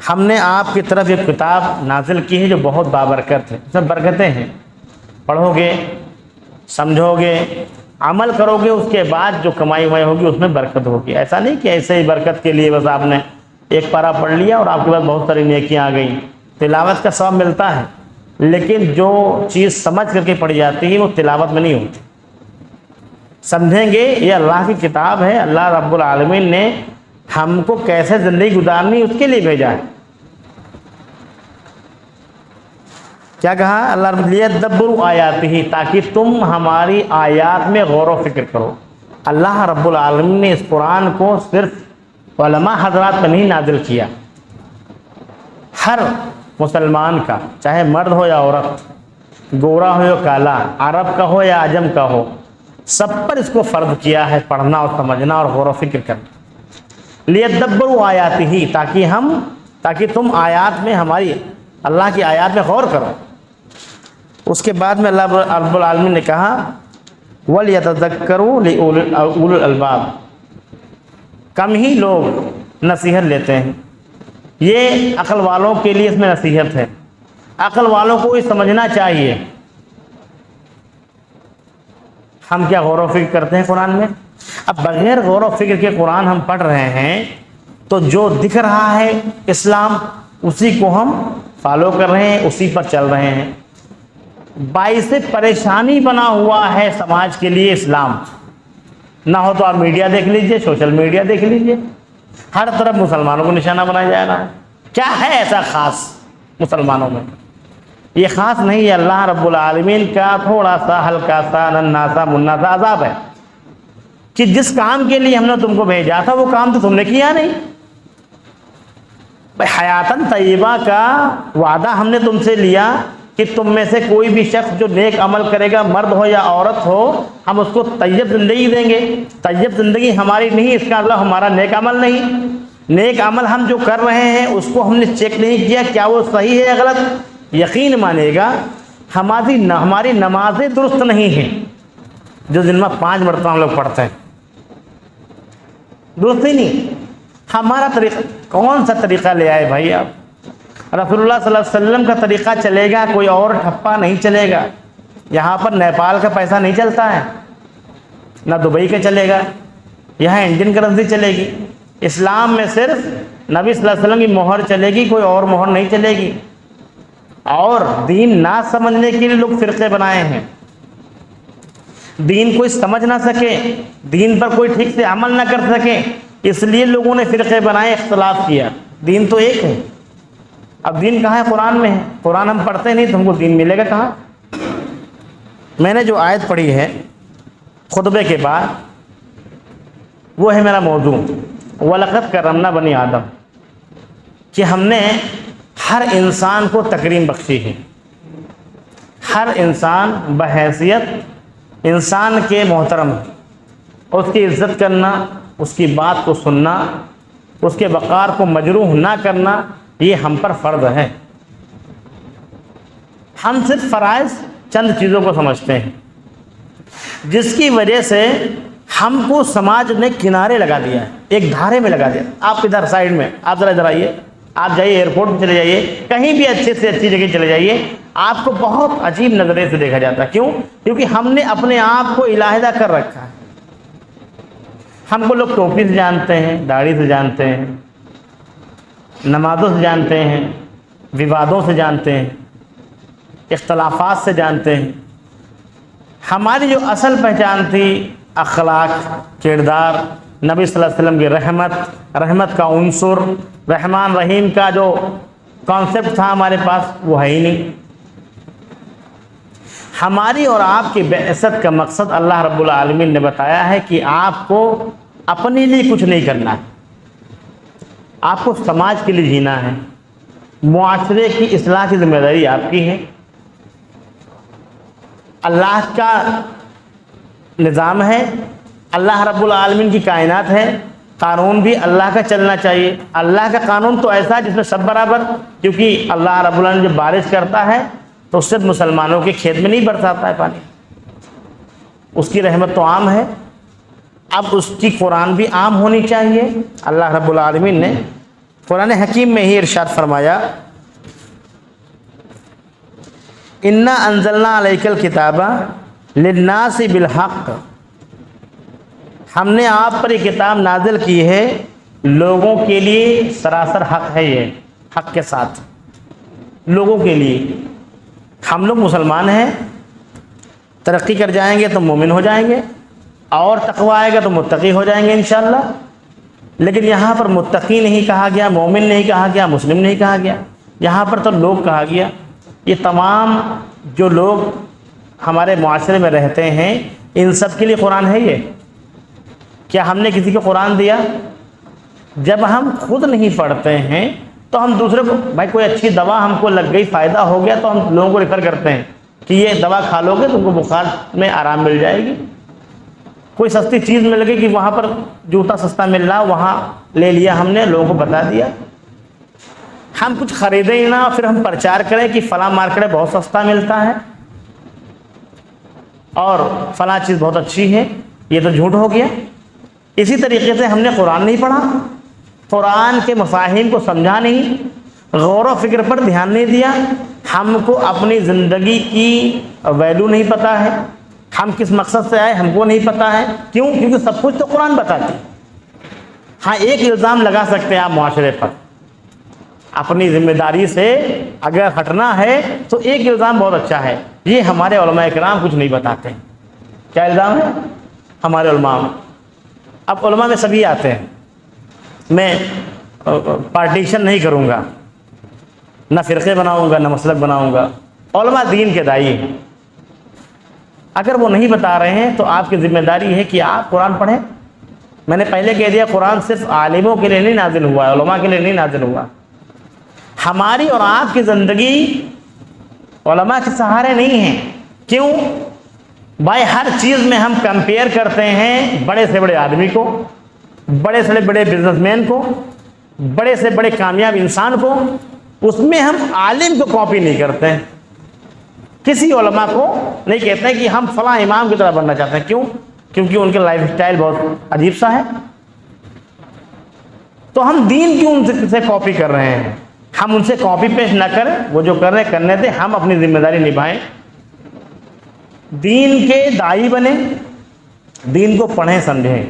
D: ہم نے آپ کی طرف ایک کتاب نازل کی ہے جو بہت بابرکت ہے، اس میں برکتیں ہیں۔ پڑھو گے، سمجھو گے، عمل کرو گے، اس کے بعد جو کمائی ومائی ہوگی اس میں برکت ہوگی۔ ایسا نہیں کہ ایسے ہی برکت کے لیے بس آپ نے ایک پارہ پڑھ لیا اور آپ کے پاس بہت ساری نیکیاں آ گئیں۔ تلاوت کا ثواب ملتا ہے، لیکن جو چیز سمجھ کر کے پڑھی جاتی ہے وہ تلاوت میں نہیں ہوتی۔ سمجھیں گے یہ اللہ کی کتاب ہے، اللہ رب العالمین نے ہم کو کیسے زندگی گزارنی اس کے لیے بھیجا ہے۔ کیا کہا اللہ رب لیدبروا آیاتہ، تاکہ تم ہماری آیات میں غور و فکر کرو۔ اللہ رب العالمین نے اس قرآن کو صرف علماء حضرات پر نہیں نازل کیا، ہر مسلمان کا، چاہے مرد ہو یا عورت، گورا ہو یا کالا، عرب کا ہو یا عجم کا ہو، سب پر اس کو فرض کیا ہے پڑھنا اور سمجھنا اور غور و فکر کرنا۔ لیدبروا آیاتہ، تاکہ تم آیات میں ہماری اللہ کی آیات میں غور کرو۔ اس کے بعد میں اللہ رب العالمین نے کہا وَلْيَتَذَكَّرُوا لِأُولِي الْأَلْبَابِ، کم ہی لوگ نصیحت لیتے ہیں۔ یہ عقل والوں کے لیے اس میں نصیحت ہے، عقل والوں کو یہ سمجھنا چاہیے ہم کیا غور و فکر کرتے ہیں قرآن میں۔ اب بغیر غور و فکر کے قرآن ہم پڑھ رہے ہیں تو جو دکھ رہا ہے اسلام اسی کو ہم فالو کر رہے ہیں، اسی پر چل رہے ہیں۔ باعث پریشانی بنا ہوا ہے سماج کے لیے اسلام، نہ ہو تو آپ میڈیا دیکھ لیجئے، سوشل میڈیا دیکھ لیجئے، ہر طرف مسلمانوں کو نشانہ بنایا جا رہا ہے۔ کیا ہے ایسا خاص مسلمانوں میں؟ یہ خاص نہیں ہے، اللہ رب العالمین کا تھوڑا سا ہلکا سا ننھا سا منا سا عذاب ہے کہ جس کام کے لیے ہم نے تم کو بھیجا تھا وہ کام تو تم نے کیا نہیں۔ حیاتاً طیبہ کا وعدہ ہم نے تم سے لیا کہ تم میں سے کوئی بھی شخص جو نیک عمل کرے گا، مرد ہو یا عورت ہو، ہم اس کو طیب زندگی دیں گے۔ طیب زندگی ہماری نہیں، اس کا مطلب ہمارا نیک عمل نہیں۔ نیک عمل ہم جو کر رہے ہیں اس کو ہم نے چیک نہیں کیا کیا وہ صحیح ہے یا غلط۔ یقین مانے گا ہماری نمازیں درست نہیں ہیں جو دن میں 5 مرتبہ ہم لوگ پڑھتے ہیں، درست ہی نہیں۔ ہمارا طریقہ کون سا طریقہ لے آئے بھائی آپ؟ رسول اللہ صلی اللہ علیہ وسلم کا طریقہ چلے گا، کوئی اور ٹھپا نہیں چلے گا۔ یہاں پر نیپال کا پیسہ نہیں چلتا ہے، نہ دبئی کا چلے گا، یہاں انڈین کرنسی چلے گی۔ اسلام میں صرف نبی صلی اللہ علیہ وسلم کی مہر چلے گی، کوئی اور مہر نہیں چلے گی۔ اور دین نہ سمجھنے کے لیے لوگ فرقے بنائے ہیں، دین کوئی سمجھ نہ سکے، دین پر کوئی ٹھیک سے عمل نہ کر سکے، اس لیے لوگوں نے فرقے بنائے، اختلاف کیا۔ دین تو ایک ہے۔ اب دین کہاں ہے؟ قرآن میں ہے۔ قرآن ہم پڑھتے نہیں تو ہم کو دین ملے گا کہاں؟ میں نے جو آیت پڑھی ہے خطبے کے بعد وہ ہے میرا موضوع، وَلَقَدْ كَرَّمْنَا بَنِي آدم، کہ ہم نے ہر انسان کو تکریم بخشی ہے۔ ہر انسان بحیثیت انسان کے محترم، اس کی عزت کرنا، اس کی بات کو سننا، اس کے وقار کو مجروح نہ کرنا، یہ ہم پر فرض ہے۔ ہم صرف فرائض چند چیزوں کو سمجھتے ہیں جس کی وجہ سے ہم کو سماج نے کنارے لگا دیا ہے، ایک دھارے میں لگا دیا۔ آپ ادھر سائڈ میں، آپ ذرا ادھر آئیے، آپ جائیے ایئرپورٹ میں چلے جائیے، کہیں بھی اچھے سے اچھی جگہ چلے جائیے، آپ کو بہت عجیب نظرے سے دیکھا جاتا ہے۔ کیوں؟ کیونکہ ہم نے اپنے آپ کو علیحدہ کر رکھا ہے۔ ہم کو لوگ ٹوپی سے جانتے ہیں، داڑھی سے جانتے ہیں، نمازوں سے جانتے ہیں، ووادوں سے جانتے ہیں، اختلافات سے جانتے ہیں۔ ہماری جو اصل پہچان تھی، اخلاق، کردار، نبی صلی اللہ علیہ وسلم کی رحمت کا عنصر، رحمان رحیم کا جو کانسیپٹ تھا ہمارے پاس، وہ ہے ہی نہیں۔ ہماری اور آپ کی بعثت کا مقصد اللہ رب العالمین نے بتایا ہے کہ آپ کو اپنے لیے کچھ نہیں کرنا ہے، آپ کو سماج کے لیے جینا ہے، معاشرے کی اصلاح کی ذمہ داری آپ کی ہے۔ اللہ کا نظام ہے، اللہ رب العالمین کی کائنات ہے، قانون بھی اللہ کا چلنا چاہیے۔ اللہ کا قانون تو ایسا ہے جس میں سب برابر، کیونکہ اللہ رب العالمین جب بارش کرتا ہے تو صرف مسلمانوں کے کھیت میں نہیں برساتا ہے پانی، اس کی رحمت تو عام ہے۔ اب اس کی قرآن بھی عام ہونی چاہیے۔ اللہ رب العالمین نے قرآن حکیم میں ہی ارشاد فرمایا، اِنَّا أَنزَلْنَا عَلَيْكَ الْكِتَابَ لِلنَّاسِ بِالْحَقِّ، ہم نے آپ پر یہ کتاب نازل کی ہے لوگوں کے لیے سراسر حق ہے، یہ حق کے ساتھ لوگوں کے لیے۔ ہم لوگ مسلمان ہیں، ترقی کر جائیں گے تو مومن ہو جائیں گے، اور تقوی آئے گا تو متقی ہو جائیں گے انشاءاللہ۔ لیکن یہاں پر متقی نہیں کہا گیا، مومن نہیں کہا گیا، مسلم نہیں کہا گیا، یہاں پر تو لوگ کہا گیا۔ یہ تمام جو لوگ ہمارے معاشرے میں رہتے ہیں ان سب کے لیے قرآن ہے۔ یہ کیا ہم نے کسی کو قرآن دیا؟ جب ہم خود نہیں پڑھتے ہیں تو ہم دوسرے کو، بھائی کوئی اچھی دوا ہم کو لگ گئی، فائدہ ہو گیا، تو ہم لوگوں کو ریفر کرتے ہیں کہ یہ دوا کھا لو گے تم کو بخار میں آرام مل جائے گی۔ کوئی سستی چیز مل گئی کہ وہاں پر جوتا سستا مل رہا، وہاں لے لیا ہم نے، لوگوں کو بتا دیا. ہم کچھ خریدیں ہی نہ، پھر ہم پرچار کریں کہ فلاں مارکیٹ بہت سستا ملتا ہے اور فلاں چیز بہت اچھی ہے. یہ تو جھوٹ ہو گیا. اسی طریقے سے ہم نے قرآن نہیں پڑھا، قرآن کے مفاہیم کو سمجھا نہیں، غور و فکر پر دھیان نہیں دیا. ہم کو اپنی زندگی کی ویلیو نہیں پتہ ہے، ہم کس مقصد سے آئے ہم کو نہیں پتہ ہے. کیوں؟ کیونکہ سب کچھ تو قرآن بتاتی. ہاں ایک الزام لگا سکتے ہیں آپ معاشرے پر، اپنی ذمہ داری سے اگر ہٹنا ہے تو ایک الزام بہت اچھا ہے، یہ ہمارے علماء کرام کچھ نہیں بتاتے. کیا الزام ہے؟ ہمارے علماء، اب علماء میں سبھی آتے ہیں، میں پارٹیشن نہیں کروں گا، نہ فرقے بناؤں گا نہ مسلک بناؤں گا. علماء دین کے داعی ہیں، اگر وہ نہیں بتا رہے ہیں تو آپ کی ذمہ داری ہے کہ آپ قرآن پڑھیں. میں نے پہلے کہہ دیا قرآن صرف عالموں کے لیے نہیں نازل ہوا ہے، علماء کے لیے نہیں نازل ہوا. ہماری اور آپ کی زندگی علماء کے سہارے نہیں ہیں. کیوں؟ بھائی ہر چیز میں ہم کمپیئر کرتے ہیں بڑے سے بڑے آدمی کو، بڑے سے بڑے بزنس مین کو، بڑے سے بڑے کامیاب انسان کو. اس میں ہم عالم کو کاپی نہیں کرتے ہیں، کسی علماء کو نہیں کہتے ہیں کہ ہم فلاں امام کی طرح بننا چاہتے ہیں. کیوں؟ کیونکہ ان کے لائف سٹائل بہت عجیب سا ہے. تو ہم دین کیوں ان سے کاپی کر رہے ہیں؟ ہم ان سے کاپی پیسٹ نہ کریں، وہ جو کر رہے ہیں کرنے دیں، ہم اپنی ذمہ داری نبھائیں، دین کے داعی بنیں، دین کو پڑھیں سمجھیں.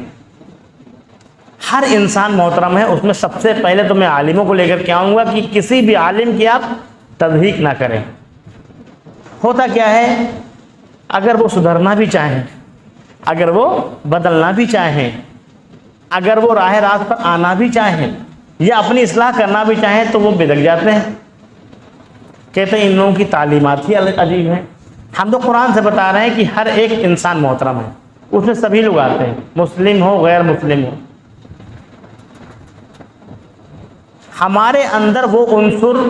D: ہر انسان محترم ہے، اس میں سب سے پہلے تو میں عالموں کو لے کر کے آؤں گا کہ کسی بھی عالم کی آپ تضحیق نہ کریں. ہوتا کیا ہے، اگر وہ سدھرنا بھی چاہیں، اگر وہ بدلنا بھی چاہیں، اگر وہ راہ راست پر آنا بھی چاہیں یا اپنی اصلاح کرنا بھی چاہیں تو وہ بدل جاتے ہیں. کہتے ہیں ان لوگوں کی تعلیمات ہی عجیب ہیں. ہم تو قرآن سے بتا رہے ہیں کہ ہر ایک انسان محترم ہے، اس میں سبھی لوگ آتے ہیں، مسلم ہو غیر مسلم ہو. ہمارے اندر وہ عنصر،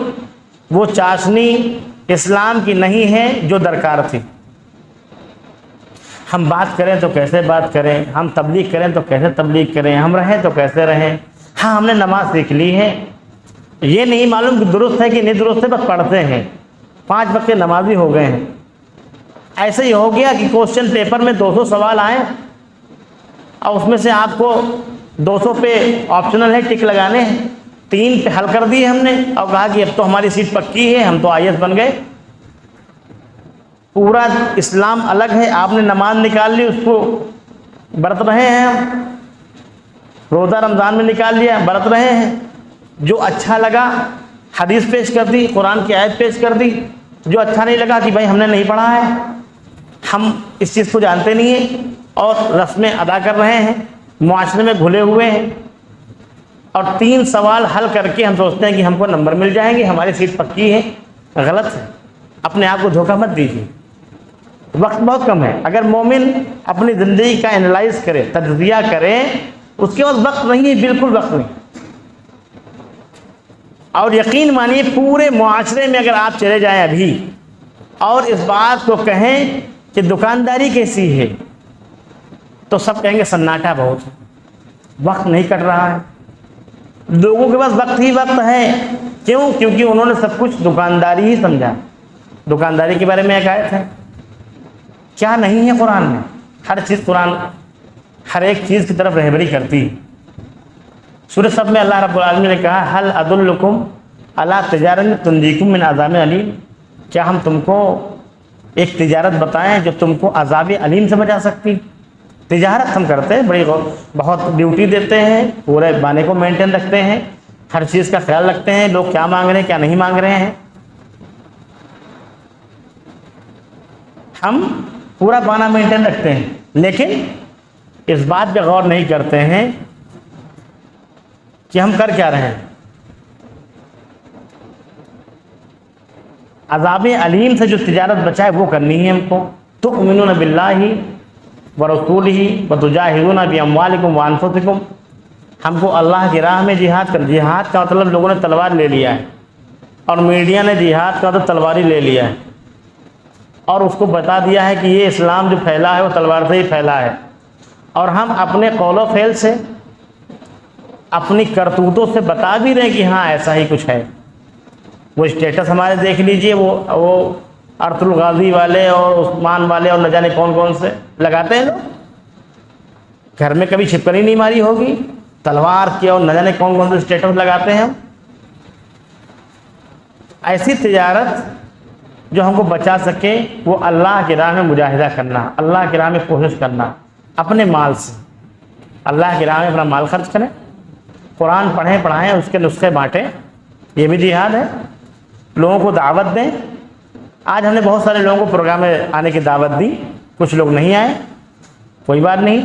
D: وہ چاشنی اسلام کی نہیں ہے جو درکار تھی. ہم بات کریں تو کیسے بات کریں، ہم تبلیغ کریں تو کیسے تبلیغ کریں، ہم رہیں تو کیسے رہیں. ہاں ہم نے نماز سیکھ لی ہے، یہ نہیں معلوم کہ درست ہے کہ نہیں درست ہے، بس پڑھتے ہیں، 5 وقت کے نمازی ہو گئے ہیں. ایسے ہی ہو گیا کہ کوسچن پیپر میں 200 سوال آئے اور اس میں سے آپ کو 200 پہ آپشنل ہے ٹک لگانے ہیں، 3 پہ حل کر دیے ہم نے اور کہا کہ اب تو ہماری سیٹ پکی ہے، ہم تو IAS بن گئے. پورا اسلام الگ ہے، آپ نے نماز نکال لی، اس کو برت رہے ہیں، ہم روزہ رمضان میں نکال لیا، برت رہے ہیں. جو اچھا لگا حدیث پیش کر دی، قرآن کی آیت پیش کر دی. جو اچھا نہیں لگا کہ بھائی ہم نے نہیں پڑھا ہے، ہم اس چیز کو جانتے نہیں ہیں اور رسمیں ادا کر رہے ہیں، معاشرے میں گھلے ہوئے ہیں. اور 3 سوال حل کر کے ہم سوچتے ہیں کہ ہم کو نمبر مل جائیں گے، ہماری سیٹ پکی ہے. غلط ہے. اپنے آپ کو دھوکہ مت دیجیے. وقت بہت کم ہے. اگر مومن اپنی زندگی کا انالائز کرے، تجزیہ کرے، اس کے بعد وقت نہیں ہے، بالکل وقت نہیں. اور یقین مانیے پورے معاشرے میں اگر آپ چلے جائیں ابھی اور اس بات کو کہیں کہ دکانداری کیسی ہے تو سب کہیں گے سناٹا بہت ہے، وقت نہیں کٹ رہا ہے. لوگوں کے پاس وقت ہی وقت ہے. کیوں؟ کیونکہ انہوں نے سب کچھ دکانداری ہی سمجھا. دکانداری کے بارے میں ایک آیت ہے، کیا نہیں ہے قرآن میں؟ ہر چیز قرآن ہر ایک چیز کی طرف رہبری کرتی ہے. سورہ سب میں اللہ رب العالمین نے کہا هل ادلکم علی تجارۃ تنجیکم من عذاب علیم، کیا ہم تم کو ایک تجارت بتائیں جو تم کو عذاب علیم سے بچا سکتی. تجارت ہم کرتے ہیں، بڑی بہت ڈیوٹی دیتے ہیں، پورے بانے کو مینٹین رکھتے ہیں، ہر چیز کا خیال رکھتے ہیں، لوگ کیا مانگ رہے ہیں کیا نہیں مانگ رہے ہیں. ہم پورا بانا مینٹین رکھتے ہیں، لیکن اس بات پہ غور نہیں کرتے ہیں کہ ہم کر کیا رہے ہیں. عذاب علیم سے جو تجارت بچائے وہ کرنی ہے ہم کو. تؤمنون باللہ ورسولہ وتجاہدون باموالکم وانفسکم، ہم کو اللہ کی راہ میں جہاد کر. جہاد کا مطلب لوگوں نے تلوار لے لیا ہے اور میڈیا نے جہاد کا مطلب تلوار ہی لے لیا ہے اور اس کو بتا دیا ہے کہ یہ اسلام جو پھیلا ہے وہ تلوار سے ہی پھیلا ہے. اور ہم اپنے قول و فعل سے اپنی کرتوتوں سے بتا بھی رہے ہیں کہ ہاں ایسا ہی کچھ ہے. وہ اسٹیٹس ہمارے دیکھ لیجئے, وہ ارت الغازی والے اور عثمان والے اور نہ جانے کون کون سے لگاتے ہیں لوگ. گھر میں کبھی چھپکلی نہیں ماری ہوگی, تلوار کے اور نہ جانے کون کون سے اسٹیٹس لگاتے ہیں. ایسی تجارت جو ہم کو بچا سکے وہ اللہ کی راہ میں مجاہدہ کرنا, اللہ کی راہ میں کوشش کرنا اپنے مال سے. اللہ کی راہ میں اپنا مال خرچ کریں, قرآن پڑھیں پڑھائیں, اس کے نسخے بانٹیں, یہ بھی جہاد ہے. لوگوں کو دعوت دیں. آج ہم نے بہت سارے لوگوں کو پروگرام میں آنے کی دعوت دی, کچھ لوگ نہیں آئے, کوئی بات نہیں,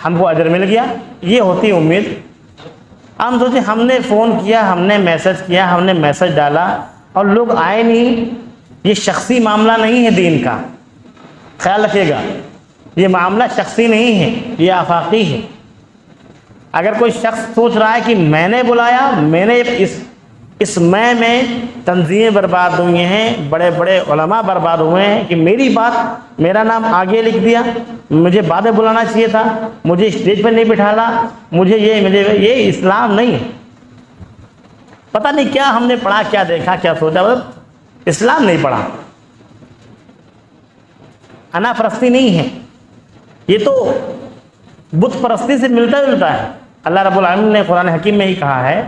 D: ہم کو اجر مل گیا, یہ ہوتی امید. ہم سوچیں ہم نے فون کیا, ہم نے میسج کیا, ہم نے میسج ڈالا اور لوگ آئے نہیں. یہ شخصی معاملہ نہیں ہے دین کا, خیال رکھیے گا. یہ معاملہ شخصی نہیں ہے, یہ آفاقی ہے. اگر کوئی شخص سوچ رہا ہے کہ میں نے بلایا, میں نے اس میں تنظیمیں برباد ہوئی ہیں, بڑے بڑے علماء برباد ہوئے ہیں کہ میری بات, میرا نام آگے لکھ دیا, مجھے بعد میں بلانا چاہیے تھا, مجھے اسٹیج پر نہیں بٹھالا, مجھے یہ اسلام نہیں ہے. پتہ نہیں کیا ہم نے پڑھا, کیا دیکھا, کیا سوچا, مطلب اسلام نہیں پڑھا. انا پرستی نہیں ہے, یہ تو بت پرستی سے ملتا جلتا ہے. اللہ رب العالمین نے قرآن حکیم میں ہی کہا ہے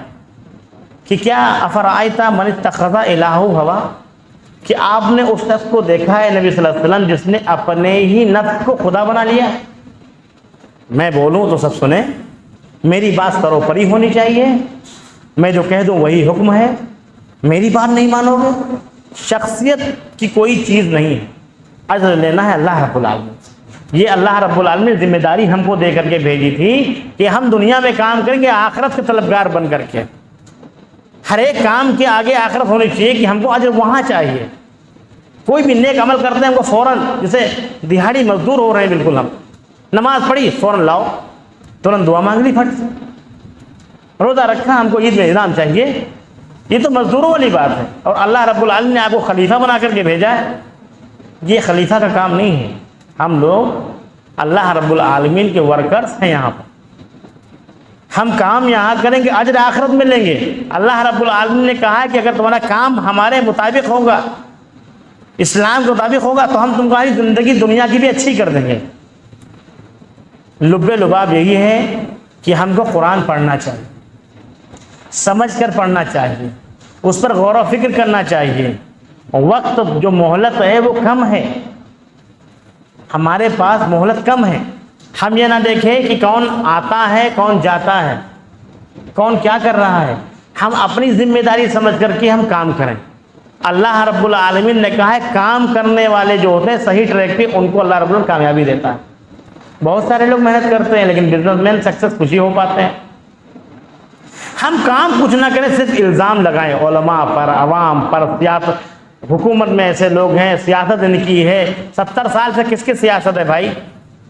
D: کہ کیا افرائیت من اتخذ الہہ ہوا, کہ آپ نے اس شخص کو دیکھا ہے نبی صلی اللہ علیہ وسلم جس نے اپنے ہی نفس کو خدا بنا لیا. میں بولوں تو سب سنیں, میری بات سروپری ہونی چاہیے, میں جو کہہ دوں وہی حکم ہے, میری بات نہیں مانو گے. شخصیت کی کوئی چیز نہیں ہے, اجر لینا ہے اللہ رب العالمین. یہ اللہ رب العالمین ذمہ داری ہم کو دے کر کے بھیجی تھی کہ ہم دنیا میں کام کریں گے آخرت کے طلبگار بن کر کے. ہر ایک کام کے آگے آخرت ہونی چاہیے کہ ہم کو اجر وہاں چاہیے. کوئی بھی نیک عمل کرتے ہیں ہم کو فوراً, جیسے دہاڑی مزدور ہو رہے ہیں بالکل, ہم نماز پڑھی فوراً لاؤ, ترنت دعا مانگ لی پھٹ سے. روزہ رکھا, ہم کو عید میں انعام چاہیے, یہ تو مزدوروں والی بات ہے. اور اللہ رب العالمین نے آپ کو خلیفہ بنا کر کے بھیجا ہے, یہ خلیفہ کا کام نہیں ہے. ہم لوگ اللہ رب العالمین کے ورکرز ہیں یہاں پر. ہم کام یہاں کریں گے, اجر آخرت میں لیں گے. اللہ رب العالمین نے کہا ہے کہ اگر تمہارا کام ہمارے مطابق ہوگا, اسلام کے مطابق ہوگا, تو ہم تمہاری زندگی دنیا کی بھی اچھی کر دیں گے. لب لباب یہی ہے کہ ہم کو قرآن پڑھنا چاہیے, سمجھ کر پڑھنا چاہیے, اس پر غور و فکر کرنا چاہیے. وقت جو مہلت ہے وہ کم ہے, ہمارے پاس مہلت کم ہے. ہم یہ نہ دیکھیں کہ کون آتا ہے کون جاتا ہے, کون کیا کر رہا ہے. ہم اپنی ذمہ داری سمجھ کر کے ہم کام کریں. اللہ رب العالمین نے کہا ہے کام کرنے والے جو ہوتے ہیں صحیح ٹریک پہ, ان کو اللہ رب العالمین کامیابی دیتا ہے. بہت سارے لوگ محنت کرتے ہیں لیکن بزنس مین سکسیس خوشی ہو پاتے ہیں. ہم کام کچھ نہ کریں, صرف الزام لگائیں علماء پر, عوام پر, سیاست, حکومت میں ایسے لوگ ہیں, سیاست ان کی ہے. 70 سال سے کس کی سیاست ہے بھائی؟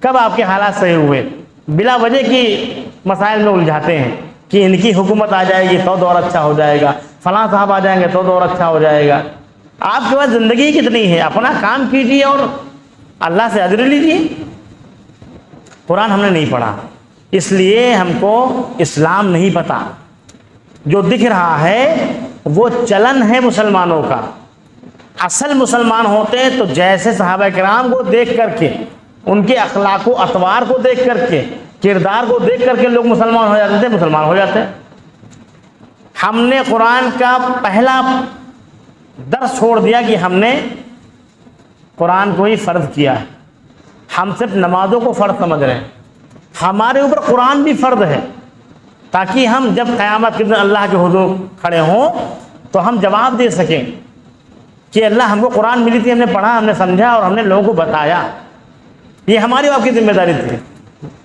D: کب آپ کے حالات صحیح ہوئے؟ بلا وجہ کی مسائل میں الجھاتے ہیں کہ ان کی حکومت آ جائے گی تو دور اچھا ہو جائے گا, فلاں صاحب آ جائیں گے تو دور اچھا ہو جائے گا. آپ کے پاس زندگی کتنی ہے, اپنا کام کیجیے اور اللہ سے اجر لیجیے. قرآن ہم نے نہیں پڑھا, اس لیے ہم کو اسلام نہیں پتہ. جو دکھ رہا ہے وہ چلن ہے مسلمانوں کا. اصل مسلمان ہوتے ہیں تو جیسے صحابہ کرام کو دیکھ کر کے, ان کے اخلاق و اطوار کو دیکھ کر کے, کردار کو دیکھ کر کے لوگ مسلمان ہو جاتے تھے, مسلمان ہو جاتے ہیں. ہم نے قرآن کا پہلا درس چھوڑ دیا کہ ہم نے قرآن کو ہی فرض کیا ہے. ہم صرف نمازوں کو فرض سمجھ رہے ہیں. ہمارے اوپر قرآن بھی فرض ہے تاکہ ہم جب قیامت کے دن اللہ کے حضور کھڑے ہوں تو ہم جواب دے سکیں کہ اللہ ہم کو قرآن ملی تھی, ہم نے پڑھا, ہم نے سمجھا اور ہم نے لوگوں کو بتایا. یہ ہماری آپ کی ذمہ داری تھی.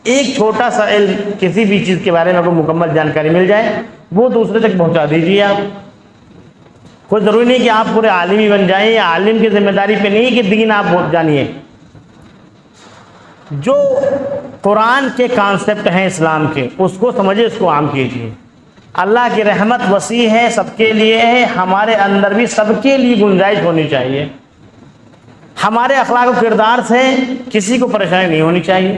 D: ایک چھوٹا سا علم, کسی بھی چیز کے بارے میں کوئی مکمل جانکاری مل جائے وہ دوسرے تک پہنچا دیجیے. آپ کوئی ضروری نہیں کہ آپ پورے عالم ہی بن جائیں, یا عالم کی ذمہ داری پہ نہیں کہ دین آپ بہت جانیے. جو قرآن کے کانسیپٹ ہیں اسلام کے, اس کو سمجھے, اس کو عام کیجیے. اللہ کی رحمت وسیع ہے, سب کے لیے ہے. ہمارے اندر بھی سب کے لیے گنجائش ہونی چاہیے. ہمارے اخلاق و کردار سے کسی کو پریشانی نہیں ہونی چاہیے.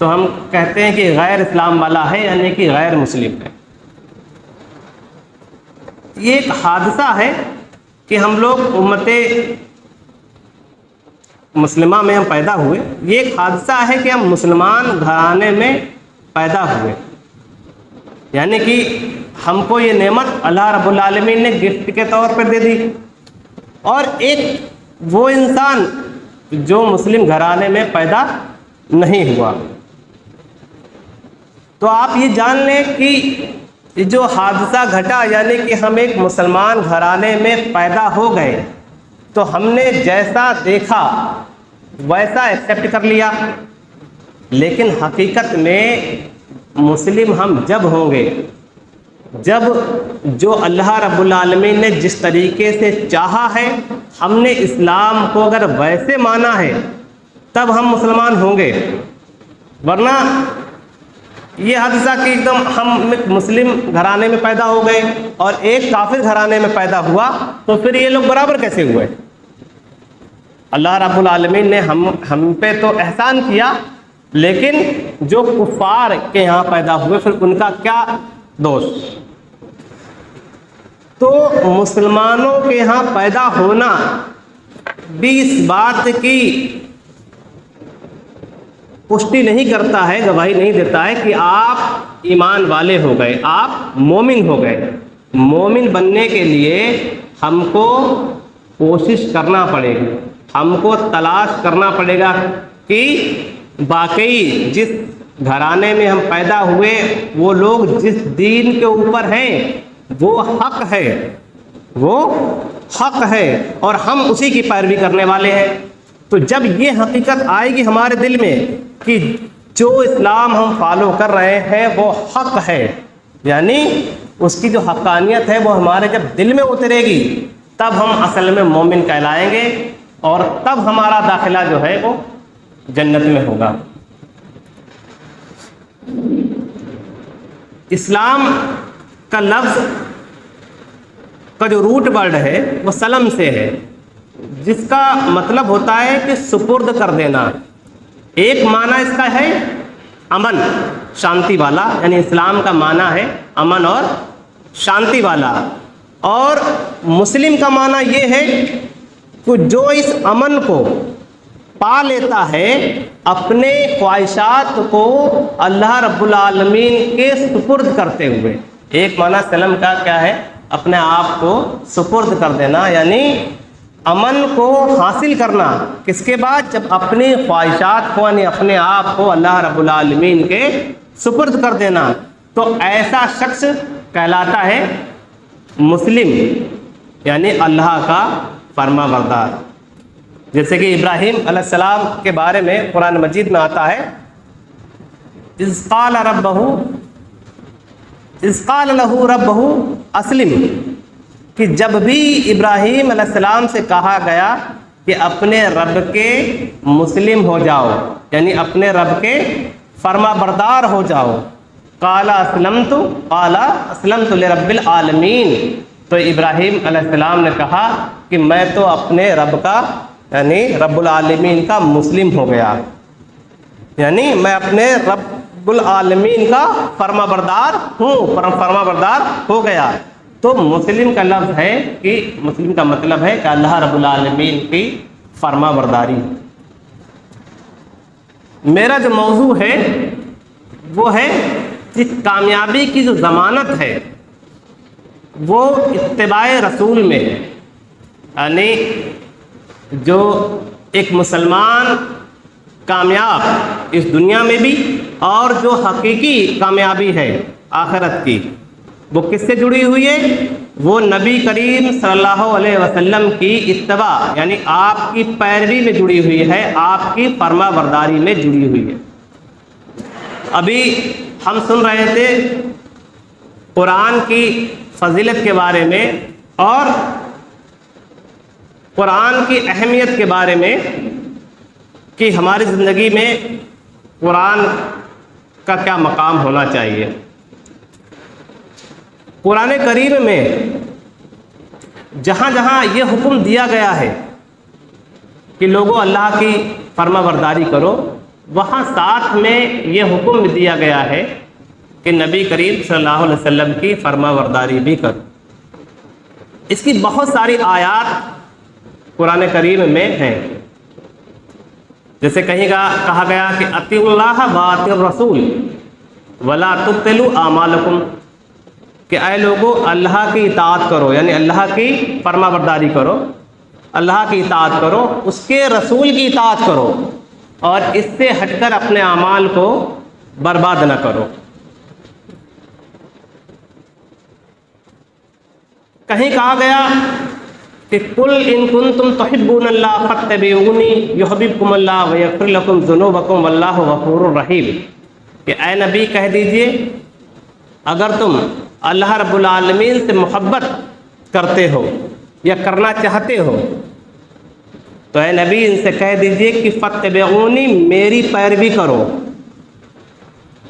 E: تو ہم کہتے ہیں کہ غیر اسلام والا ہے، یعنی کہ غیر مسلم ہے۔ یہ ایک حادثہ ہے کہ ہم لوگ امت مسلمہ میں ہم پیدا ہوئے، یہ ایک حادثہ ہے کہ ہم مسلمان گھرانے میں پیدا ہوئے، یعنی کہ ہم کو یہ نعمت اللہ رب العالمین نے گفٹ کے طور پر دے دی۔ اور ایک وہ انسان جو مسلم گھرانے میں پیدا نہیں ہوا، تو آپ یہ جان لیں کہ یہ جو حادثہ گھٹا، یعنی کہ ہم ایک مسلمان گھرانے میں پیدا ہو گئے، تو ہم نے جیسا دیکھا ویسا ایکسیپٹ کر لیا، لیکن حقیقت میں مسلم ہم جب ہوں گے جب جو اللہ رب العالمین نے جس طریقے سے چاہا ہے، ہم نے اسلام کو اگر ویسے مانا ہے تب ہم مسلمان ہوں گے، ورنہ یہ حادثہ کہ ایک دم ہم مسلم گھرانے میں پیدا ہو گئے اور ایک کافر گھرانے میں پیدا ہوا، تو پھر یہ لوگ برابر کیسے ہوئے؟ اللہ رب العالمین نے ہم پہ تو احسان کیا، لیکن جو کفار کے یہاں پیدا ہوئے پھر ان کا کیا دوش؟ تو مسلمانوں کے یہاں پیدا ہونا بھی اس بات کی پشٹی نہیں کرتا ہے، گواہی نہیں دیتا ہے کہ آپ ایمان والے ہو گئے، آپ مومن ہو گئے۔ مومن بننے کے لیے ہم کو کوشش کرنا پڑے گی، ہم کو تلاش کرنا پڑے گا کہ واقعی جس گھرانے میں ہم پیدا ہوئے وہ لوگ جس دین کے اوپر ہیں وہ حق ہے، وہ حق ہے اور ہم اسی کی پیروی کرنے والے ہیں۔ تو جب یہ حقیقت آئے گی ہمارے دل میں کہ جو اسلام ہم فالو کر رہے ہیں وہ حق ہے، یعنی اس کی جو حقانیت ہے وہ ہمارے جب دل میں اترے گی، تب ہم اصل میں مومن کہلائیں گے اور تب ہمارا داخلہ جو ہے وہ جنت میں ہوگا۔ اسلام کا لفظ کا جو روٹ ورڈ ہے وہ سلم سے ہے، جس کا مطلب ہوتا ہے کہ سپرد کر دینا۔ ایک معنی اس کا ہے امن، شانتی والا، یعنی اسلام کا معنی ہے امن اور شانتی والا، اور مسلم کا معنی یہ ہے کہ جو اس امن کو پا لیتا ہے اپنے خواہشات کو اللہ رب العالمین کے سپرد کرتے ہوئے۔ ایک معنی سلم کا کیا ہے؟ اپنے آپ کو سپرد کر دینا، یعنی امن کو حاصل کرنا، کس کے بعد؟ جب اپنی خواہشات کو یعنی اپنے آپ کو اللہ رب العالمین کے سپرد کر دینا، تو ایسا شخص کہلاتا ہے مسلم، یعنی اللہ کا فرما بردار۔ جیسے کہ ابراہیم علیہ السلام کے بارے میں قرآن مجید میں آتا ہے، اذ قال لہ ربہ اسلم، کہ جب بھی ابراہیم علیہ السلام سے کہا گیا کہ اپنے رب کے مسلم ہو جاؤ، یعنی اپنے رب کے فرما بردار ہو جاؤ، قال اسلمت لرب العالمین، تو ابراہیم علیہ السلام نے کہا کہ میں تو اپنے رب کا یعنی رب العالمین کا مسلم ہو گیا، یعنی میں اپنے رب العالمین کا فرما بردار ہوں، فرما بردار ہو گیا۔ تو مسلم کا لفظ ہے کہ مسلم کا مطلب ہے کہ اللہ رب العالمین کی فرما برداری۔ میرا جو موضوع ہے وہ ہے کہ کامیابی کی جو ضمانت ہے وہ اتباع رسول میں ہے، یعنی جو ایک مسلمان کامیاب اس دنیا میں بھی اور جو حقیقی کامیابی ہے آخرت کی، وہ کس سے جڑی ہوئی ہے؟ وہ نبی کریم صلی اللہ علیہ وسلم کی اتباع یعنی آپ کی پیروی میں جڑی ہوئی ہے، آپ کی فرما برداری میں جڑی ہوئی ہے۔ ابھی ہم سن رہے تھے قرآن کی فضیلت کے بارے میں اور قرآن کی اہمیت کے بارے میں کہ ہماری زندگی میں قرآن کا کیا مقام ہونا چاہیے۔ قرآن کریم میں جہاں جہاں یہ حکم دیا گیا ہے کہ لوگوں اللہ کی فرما برداری کرو، وہاں ساتھ میں یہ حکم دیا گیا ہے کہ نبی کریم صلی اللہ علیہ وسلم کی فرما برداری بھی کرو۔ اس کی بہت ساری آیات قرآن کریم میں ہیں، جیسے کہیں کہا گیا کہ اطیعوا اللہ و اطیعوا الرسول ولا تبطلوا اعمالکم، کہ اے لوگو اللہ کی اطاعت کرو، یعنی اللہ کی فرما برداری کرو، اللہ کی اطاعت کرو، اس کے رسول کی اطاعت کرو، اور اس سے ہٹ کر اپنے اعمال کو برباد نہ کرو۔ کہیں کہا گیا کہ قل ان کنتم تحبون اللہ فاتبعونی یحببکم اللہ ویغفر لکم ذنوبکم واللہ غفور رحیم، کہ اے نبی کہہ دیجئے اگر تم اللہ رب العالمین سے محبت کرتے ہو یا کرنا چاہتے ہو تو اے نبی ان سے کہہ دیجئے کہ فاتبعونی، میری پیروی کرو،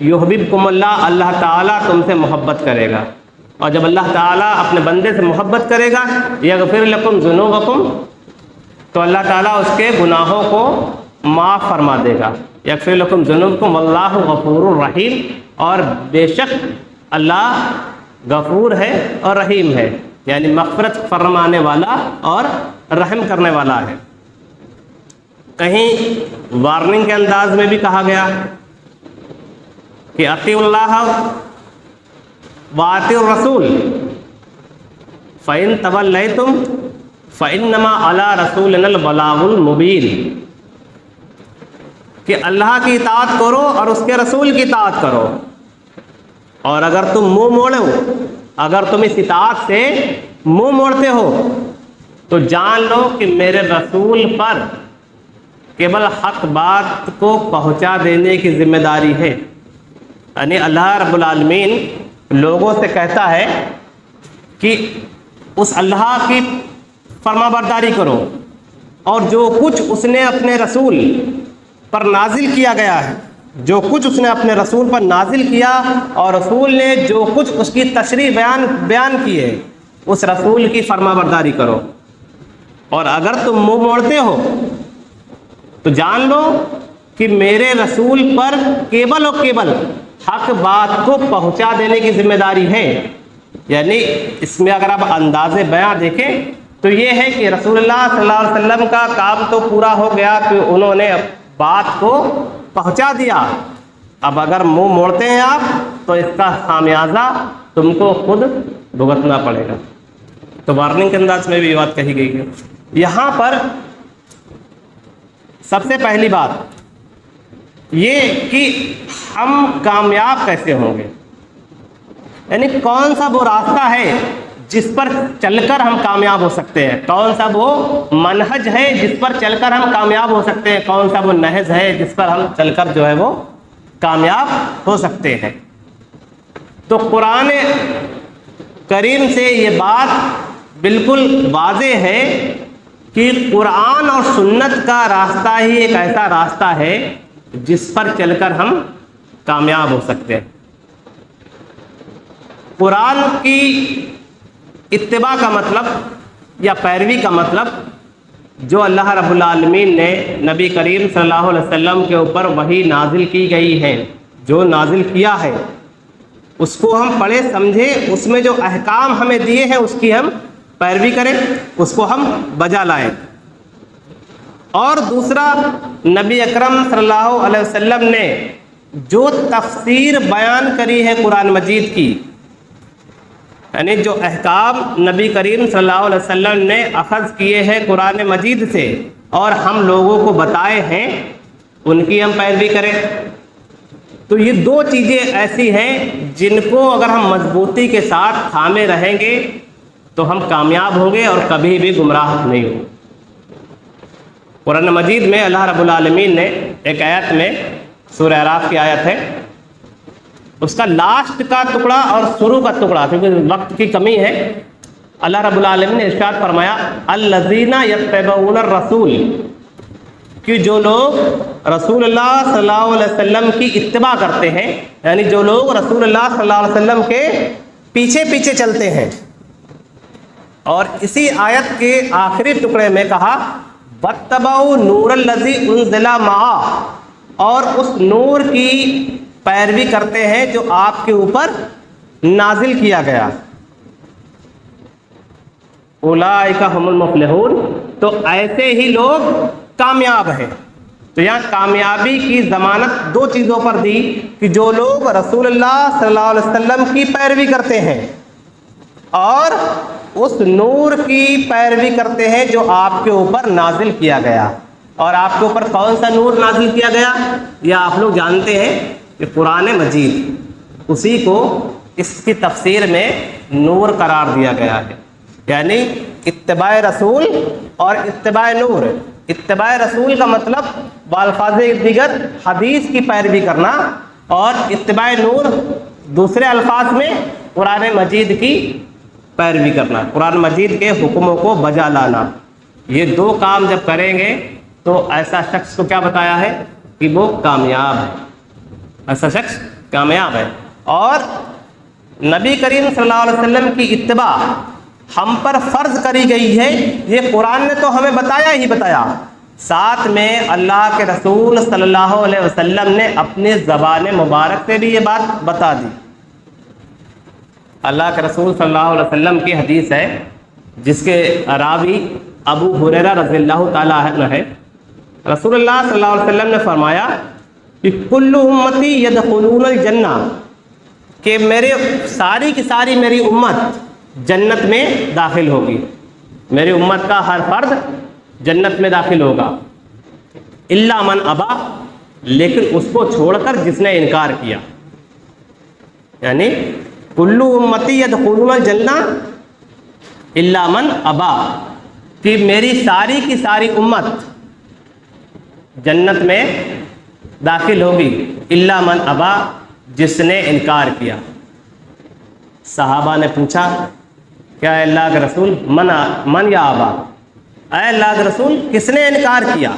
E: یحببکم اللہ، اللہ تعالیٰ تم سے محبت کرے گا، اور جب اللہ تعالیٰ اپنے بندے سے محبت کرے گا یغفر لکم ذنوبکم، تو اللہ تعالیٰ اس کے گناہوں کو معاف فرما دے گا، یغفر لکم ذنوبکم واللہ غفور الرحیم، اور بے شک اللہ غفور ہے اور رحیم ہے، یعنی مغفرت فرمانے والا اور رحم کرنے والا ہے۔ کہیں وارننگ کے انداز میں بھی کہا گیا کہ اطیعوا اللہ وَأَطِيعُوا الرَّسُولَ فَإِن تَوَلَّيْتُمْ فَإِنَّمَا عَلَىٰ رَسُولِنَا الْبَلَاغُ الْمُبِينُ، کہ اللہ کی اطاعت کرو اور اس کے رسول کی اطاعت کرو، اور اگر تم منہ موڑو، اگر تم اس اطاعت سے منہ موڑتے ہو تو جان لو کہ میرے رسول پر کیول حق بات کو پہنچا دینے کی ذمہ داری ہے۔ یعنی اللہ رب العالمین لوگوں سے کہتا ہے کہ اس اللہ کی فرما برداری کرو، اور جو کچھ اس نے اپنے رسول پر نازل کیا گیا ہے، جو کچھ اس نے اپنے رسول پر نازل کیا اور رسول نے جو کچھ اس کی تشریح بیان کی ہے، اس رسول کی فرما برداری کرو، اور اگر تم منہ موڑتے ہو تو جان لو کہ میرے رسول پر کیول اور کیول حق بات کو پہنچا دینے کی ذمہ داری ہے۔ یعنی اس میں اگر آپ انداز بیان دیکھیں تو یہ ہے کہ رسول اللہ صلی اللہ علیہ وسلم کا کام تو پورا ہو گیا کہ انہوں نے بات کو پہنچا دیا، اب اگر منہ موڑتے ہیں آپ تو اس کا خمیازہ تم کو خود بھگتنا پڑے گا۔ تو وارننگ کے انداز میں بھی بات کہی گئی ہے۔ یہاں پر سب سے پہلی بات یہ کہ ہم کامیاب کیسے ہوں گے، یعنی کون سا وہ راستہ ہے جس پر چل کر ہم کامیاب ہو سکتے ہیں، کون سا وہ منہج ہے جس پر چل کر ہم کامیاب ہو سکتے ہیں، کون سا وہ نہج ہے جس پر ہم چل کر جو ہے وہ کامیاب ہو سکتے ہیں۔ تو قرآن کریم سے یہ بات بالکل واضح ہے کہ قرآن اور سنت کا راستہ ہی ایک ایسا راستہ ہے جس پر چل کر ہم کامیاب ہو سکتے ہیں۔ قرآن کی اتباع کا مطلب یا پیروی کا مطلب جو اللہ رب العالمین نے نبی کریم صلی اللہ علیہ وسلم کے اوپر وحی نازل کی گئی ہے، جو نازل کیا ہے اس کو ہم پڑھے سمجھے، اس میں جو احکام ہمیں دیے ہیں اس کی ہم پیروی کریں، اس کو ہم بجا لائیں۔ اور دوسرا، نبی اکرم صلی اللہ علیہ وسلم نے جو تفسیر بیان کری ہے قرآن مجید کی، یعنی جو احکام نبی کریم صلی اللہ علیہ وسلم نے اخذ کیے ہیں قرآن مجید سے اور ہم لوگوں کو بتائے ہیں، ان کی ہم پیروی کریں۔ تو یہ دو چیزیں ایسی ہیں جن کو اگر ہم مضبوطی کے ساتھ تھامے رہیں گے تو ہم کامیاب ہوں گے اور کبھی بھی گمراہ نہیں ہوں۔ قرآن مجید میں اللہ رب العالمین نے ایک آیت میں، سورہ اعراف کی آیت ہے، اس کا لاسٹ کا ٹکڑا اور شروع کا ٹکڑا، کیونکہ وقت کی کمی ہے، اللہ رب العالمین نے ارشاد فرمایا الذین یتبعون الرسول، کہ جو لوگ رسول اللہ صلی اللہ علیہ وسلم کی اتباع کرتے ہیں، یعنی جو لوگ رسول اللہ صلی اللہ علیہ وسلم کے پیچھے پیچھے چلتے ہیں۔ اور اسی آیت کے آخری ٹکڑے میں کہا وَاتَّبَعُوا نُورَ الَّذِي أُنزِلَ مَعَهُ، اور اس نور کی پیروی کرتے ہیں جو آپ کے اوپر نازل کیا گیا. اولئک هم المفلحون، تو ایسے ہی لوگ کامیاب ہیں. تو یہاں کامیابی کی ضمانت دو چیزوں پر دی کہ جو لوگ رسول اللہ صلی اللہ علیہ وسلم کی پیروی کرتے ہیں اور اس نور کی پیروی کرتے ہیں جو آپ کے اوپر نازل کیا گیا. اور آپ کے اوپر کون سا نور نازل کیا گیا؟ یہ آپ لوگ جانتے ہیں کہ قرآن مجید، اسی کو اس کی تفسیر میں نور قرار دیا گیا ہے. یعنی اتباع رسول اور اتباع نور. اتباع رسول کا مطلب بالفاظ دیگر حدیث کی پیروی کرنا، اور اتباع نور دوسرے الفاظ میں قرآن مجید کی پیروی کرنا، قرآن مجید کے حکموں کو بجا لانا. یہ دو کام جب کریں گے تو ایسا شخص کو کیا بتایا ہے کہ وہ کامیاب ہے. ایسا شخص کامیاب ہے. اور نبی کریم صلی اللہ علیہ وسلم کی اتباع ہم پر فرض کری گئی ہے. یہ قرآن نے تو ہمیں بتایا ہی بتایا، ساتھ میں اللہ کے رسول صلی اللہ علیہ وسلم نے اپنی زبان مبارک سے بھی یہ بات بتا دی. اللہ کے رسول صلی اللہ علیہ وسلم کی حدیث ہے جس کے راوی ابو ہریرہ رضی اللہ تعالیٰ عنہ ہے. رسول اللہ صلی اللہ علیہ وسلم نے فرمایا کہ کل امتی یدخلون الجنہ، کہ میرے ساری کی ساری میری امت جنت میں داخل ہوگی. میری امت کا ہر فرد جنت میں داخل ہوگا، الا من ابا، لیکن اس کو چھوڑ کر جس نے انکار کیا. یعنی کل امتی یدخلون الجنہ الا من ابا، کہ میری ساری کی ساری امت جنت میں داخل ہوگی، الا من ابا، جس نے انکار کیا. صحابہ نے پوچھا کیا اے اللہ کے رسول من یا ابا، اے اللہ کے رسول کس نے انکار کیا؟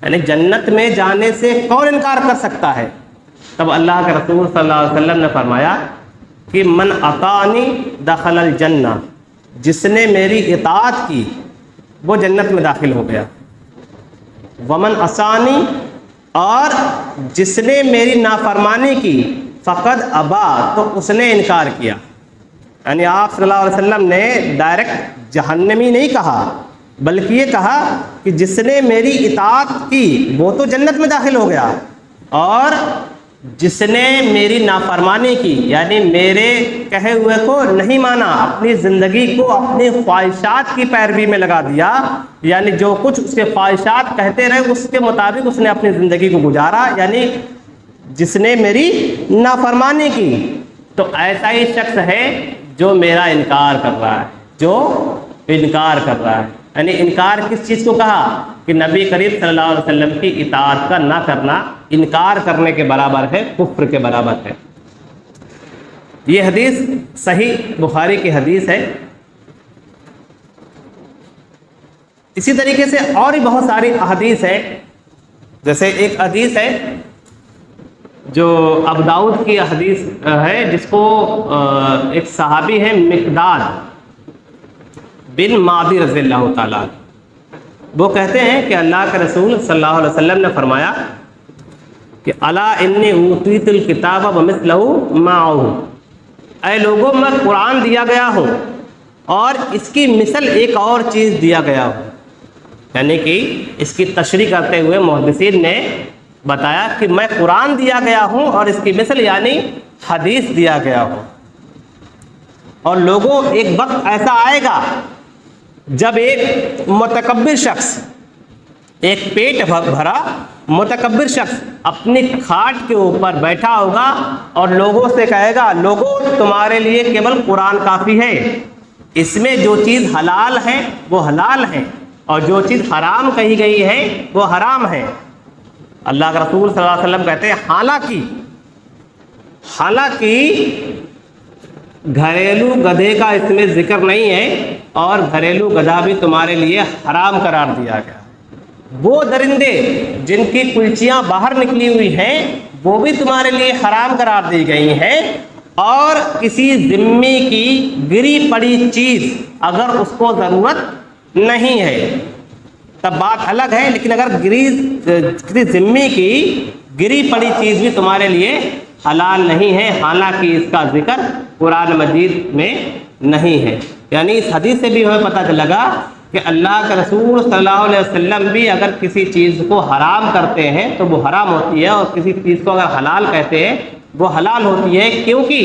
E: یعنی جنت میں جانے سے کون انکار کر سکتا ہے؟ تب اللہ کے رسول صلی اللہ علیہ وسلم نے فرمایا کہ من اطاعنی دخل الجنہ، جس نے میری اطاعت کی وہ جنت میں داخل ہو گیا. ومن عصانی، اور جس نے میری نافرمانی کی، فقد ابا، تو اس نے انکار کیا. یعنی آپ صلی اللہ علیہ وسلم نے ڈائریکٹ جہنمی نہیں کہا، بلکہ یہ کہا کہ جس نے میری اطاعت کی وہ تو جنت میں داخل ہو گیا، اور جس نے میری نافرمانی کی، یعنی میرے کہے ہوئے کو نہیں مانا، اپنی زندگی کو اپنی خواہشات کی پیروی میں لگا دیا، یعنی جو کچھ اس کے خواہشات کہتے رہے اس کے مطابق اس نے اپنی زندگی کو گزارا، یعنی جس نے میری نافرمانی کی، تو ایسا ہی شخص ہے جو میرا انکار کر رہا ہے، جو انکار کر رہا ہے. یعنی انکار کس چیز کو کہا کہ نبی کریم صلی اللہ علیہ وسلم کی اطاعت کا نہ کرنا انکار کرنے کے برابر ہے، کفر کے برابر ہے. یہ حدیث صحیح بخاری کی حدیث ہے. اسی طریقے سے اور بھی بہت ساری احادیث ہے. جیسے ایک حدیث ہے جو ابو داؤد کی حدیث ہے، جس کو ایک صحابی ہے مقداد بن معدی رضی اللہ تعالیٰ، وہ کہتے ہیں کہ اللہ کے رسول صلی اللہ علیہ وسلم نے فرمایا کہ الا انی اوتیت الکتاب ومثلہ معہ، اے لوگوں میں قرآن دیا گیا ہوں اور اس کی مثل ایک اور چیز دیا گیا ہوں. یعنی کہ اس کی تشریح کرتے ہوئے محدثین نے بتایا کہ میں قرآن دیا گیا ہوں اور اس کی مثل یعنی حدیث دیا گیا ہوں. اور لوگوں ایک وقت ایسا آئے گا جب ایک متکبر شخص، ایک پیٹ بھرا متکبر شخص اپنی کھاٹ کے اوپر بیٹھا ہوگا اور لوگوں سے کہے گا لوگوں تمہارے لیے کیول قرآن کافی ہے، اس میں جو چیز حلال ہے وہ حلال ہے اور جو چیز حرام کہی گئی ہے وہ حرام ہے. اللہ کے رسول صلی اللہ علیہ وسلم کہتے ہیں حالانکہ گھریلو گدھے کا اس میں ذکر نہیں ہے اور گھریلو گدھا بھی تمہارے لیے حرام قرار دیا گیا. وہ درندے جن کی کلچیاں باہر نکلی ہوئی ہیں وہ بھی تمہارے لیے حرام قرار دی گئی ہیں، اور کسی ذمہ کی گری پڑی چیز اگر اس کو ضرورت نہیں ہے تب بات الگ ہے، لیکن اگر کسی ذمے کی گری پڑی چیز بھی تمہارے لیے حلال نہیں ہے، حالانکہ اس کا ذکر قرآن مجید میں نہیں ہے۔ یعنی اس حدیث سے بھی ہمیں پتہ لگا کہ اللہ کے رسول صلی اللہ علیہ وسلم بھی اگر کسی چیز کو حرام کرتے ہیں تو وہ حرام ہوتی ہے، اور کسی چیز کو اگر حلال کہتے ہیں وہ حلال ہوتی ہے، کیونکہ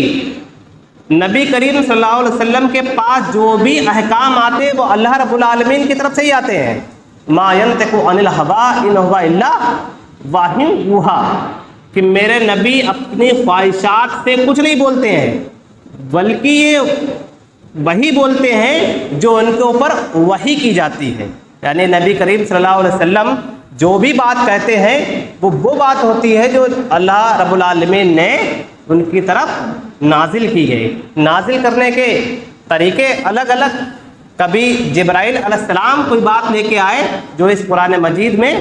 E: نبی کریم صلی اللہ علیہ وسلم کے پاس جو بھی احکام آتے ہیں وہ اللہ رب العالمین کی طرف سے ہی آتے ہیں۔ ما ينطق عن الهوى ان هو الا وحی یوحی، کہ میرے نبی اپنی خواہشات سے کچھ نہیں بولتے ہیں، بلکہ یہ وہی بولتے ہیں جو ان کے اوپر وحی کی جاتی ہے۔ یعنی نبی کریم صلی اللہ علیہ وسلم جو بھی بات کہتے ہیں وہ بات ہوتی ہے جو اللہ رب العالمین نے ان کی طرف نازل کی ہے۔ نازل کرنے کے طریقے الگ الگ، کبھی جبرائیل علیہ السلام کوئی بات لے کے آئے جو اس قرآن مجید میں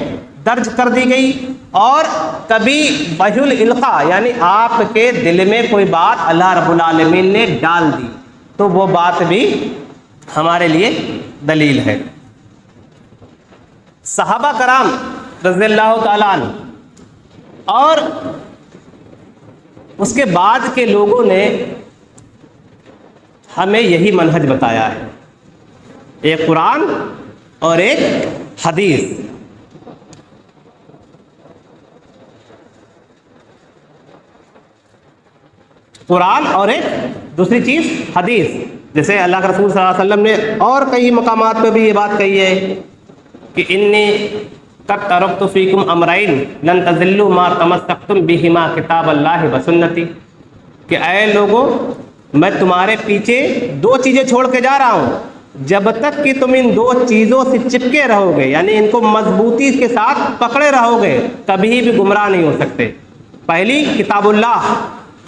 E: درج کر دی گئی، اور کبھی وحی الالقاء یعنی آپ کے دل میں کوئی بات اللہ رب العالمین نے ڈال دی، تو وہ بات بھی ہمارے لیے دلیل ہے۔ صحابہ کرام رضی اللہ تعالیٰ عنہ اور اس کے بعد کے لوگوں نے ہمیں یہی منہج بتایا ہے، ایک قرآن اور ایک حدیث۔ قرآن اور ایک دوسری چیز حدیث، جیسے اللہ کے رسول صلی اللہ علیہ وسلم نے اور کئی مقامات پہ بھی یہ بات کہی ہے کہ انی قد ترکت فیکم امرین لن تضلوا ما تمسکتم بہما کتاب اللہ و سنتی، کہ اے لوگوں میں تمہارے پیچھے دو چیزیں چھوڑ کے جا رہا ہوں، جب تک کہ تم ان دو چیزوں سے چپکے رہو گے، یعنی ان کو مضبوطی کے ساتھ پکڑے رہو گے، کبھی بھی گمراہ نہیں ہو سکتے۔ پہلی کتاب اللہ،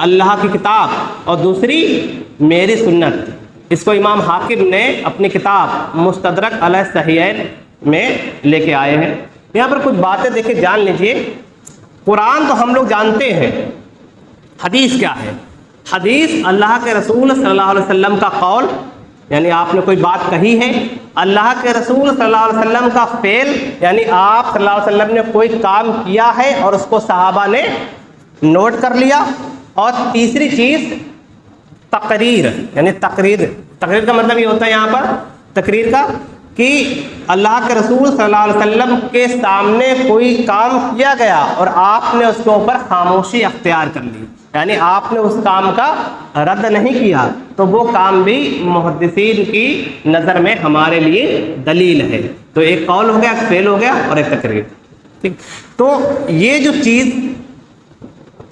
E: اللہ کی کتاب، اور دوسری میری سنت۔ اس کو امام حاکم نے اپنی کتاب مستدرک علی الصحیحین میں لے کے آئے ہیں۔ یہاں پر کچھ باتیں دیکھیں، جان لیجئے۔ قرآن تو ہم لوگ جانتے ہیں، حدیث کیا ہے؟ حدیث اللہ کے رسول صلی اللہ علیہ وسلم کا قول، یعنی آپ نے کوئی بات کہی ہے، اللہ کے رسول صلی اللہ علیہ وسلم کا فعل، یعنی آپ صلی اللہ علیہ وسلم نے کوئی کام کیا ہے اور اس کو صحابہ نے نوٹ کر لیا، اور تیسری چیز تقریر، یعنی تقریر کا مطلب یہ ہوتا ہے یہاں پر تقریر کا کہ اللہ کے رسول صلی اللہ علیہ وسلم کے سامنے کوئی کام کیا گیا اور آپ نے اس کے اوپر خاموشی اختیار کر لی، یعنی آپ نے اس کام کا رد نہیں کیا، تو وہ کام بھی محدثین کی نظر میں ہمارے لیے دلیل ہے۔ تو ایک قول ہو گیا، ایک فعل ہو گیا، اور ایک تقریر۔ ٹھیک، تو یہ جو چیز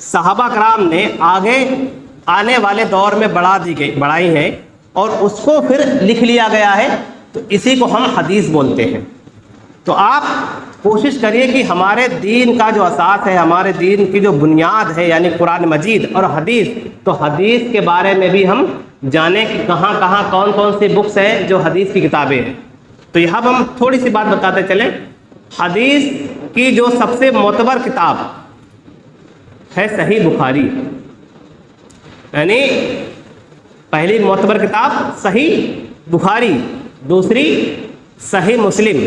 E: صحابہ کرام نے آگے آنے والے دور میں بڑھائی ہے اور اس کو پھر لکھ لیا گیا ہے، تو اسی کو ہم حدیث بولتے ہیں۔ تو آپ کوشش کریے کہ ہمارے دین کا جو اساس ہے، ہمارے دین کی جو بنیاد ہے، یعنی قرآن مجید اور حدیث، تو حدیث کے بارے میں بھی ہم جانیں کہ کہاں کہاں کون کون سی بکس ہیں جو حدیث کی کتابیں ہیں۔ تو یہاں ہم تھوڑی سی بات بتاتے چلیں۔ حدیث کی جو سب سے معتبر کتاب ہے صحیح بخاری، یعنی پہلی معتبر کتاب صحیح بخاری، دوسری صحیح مسلم۔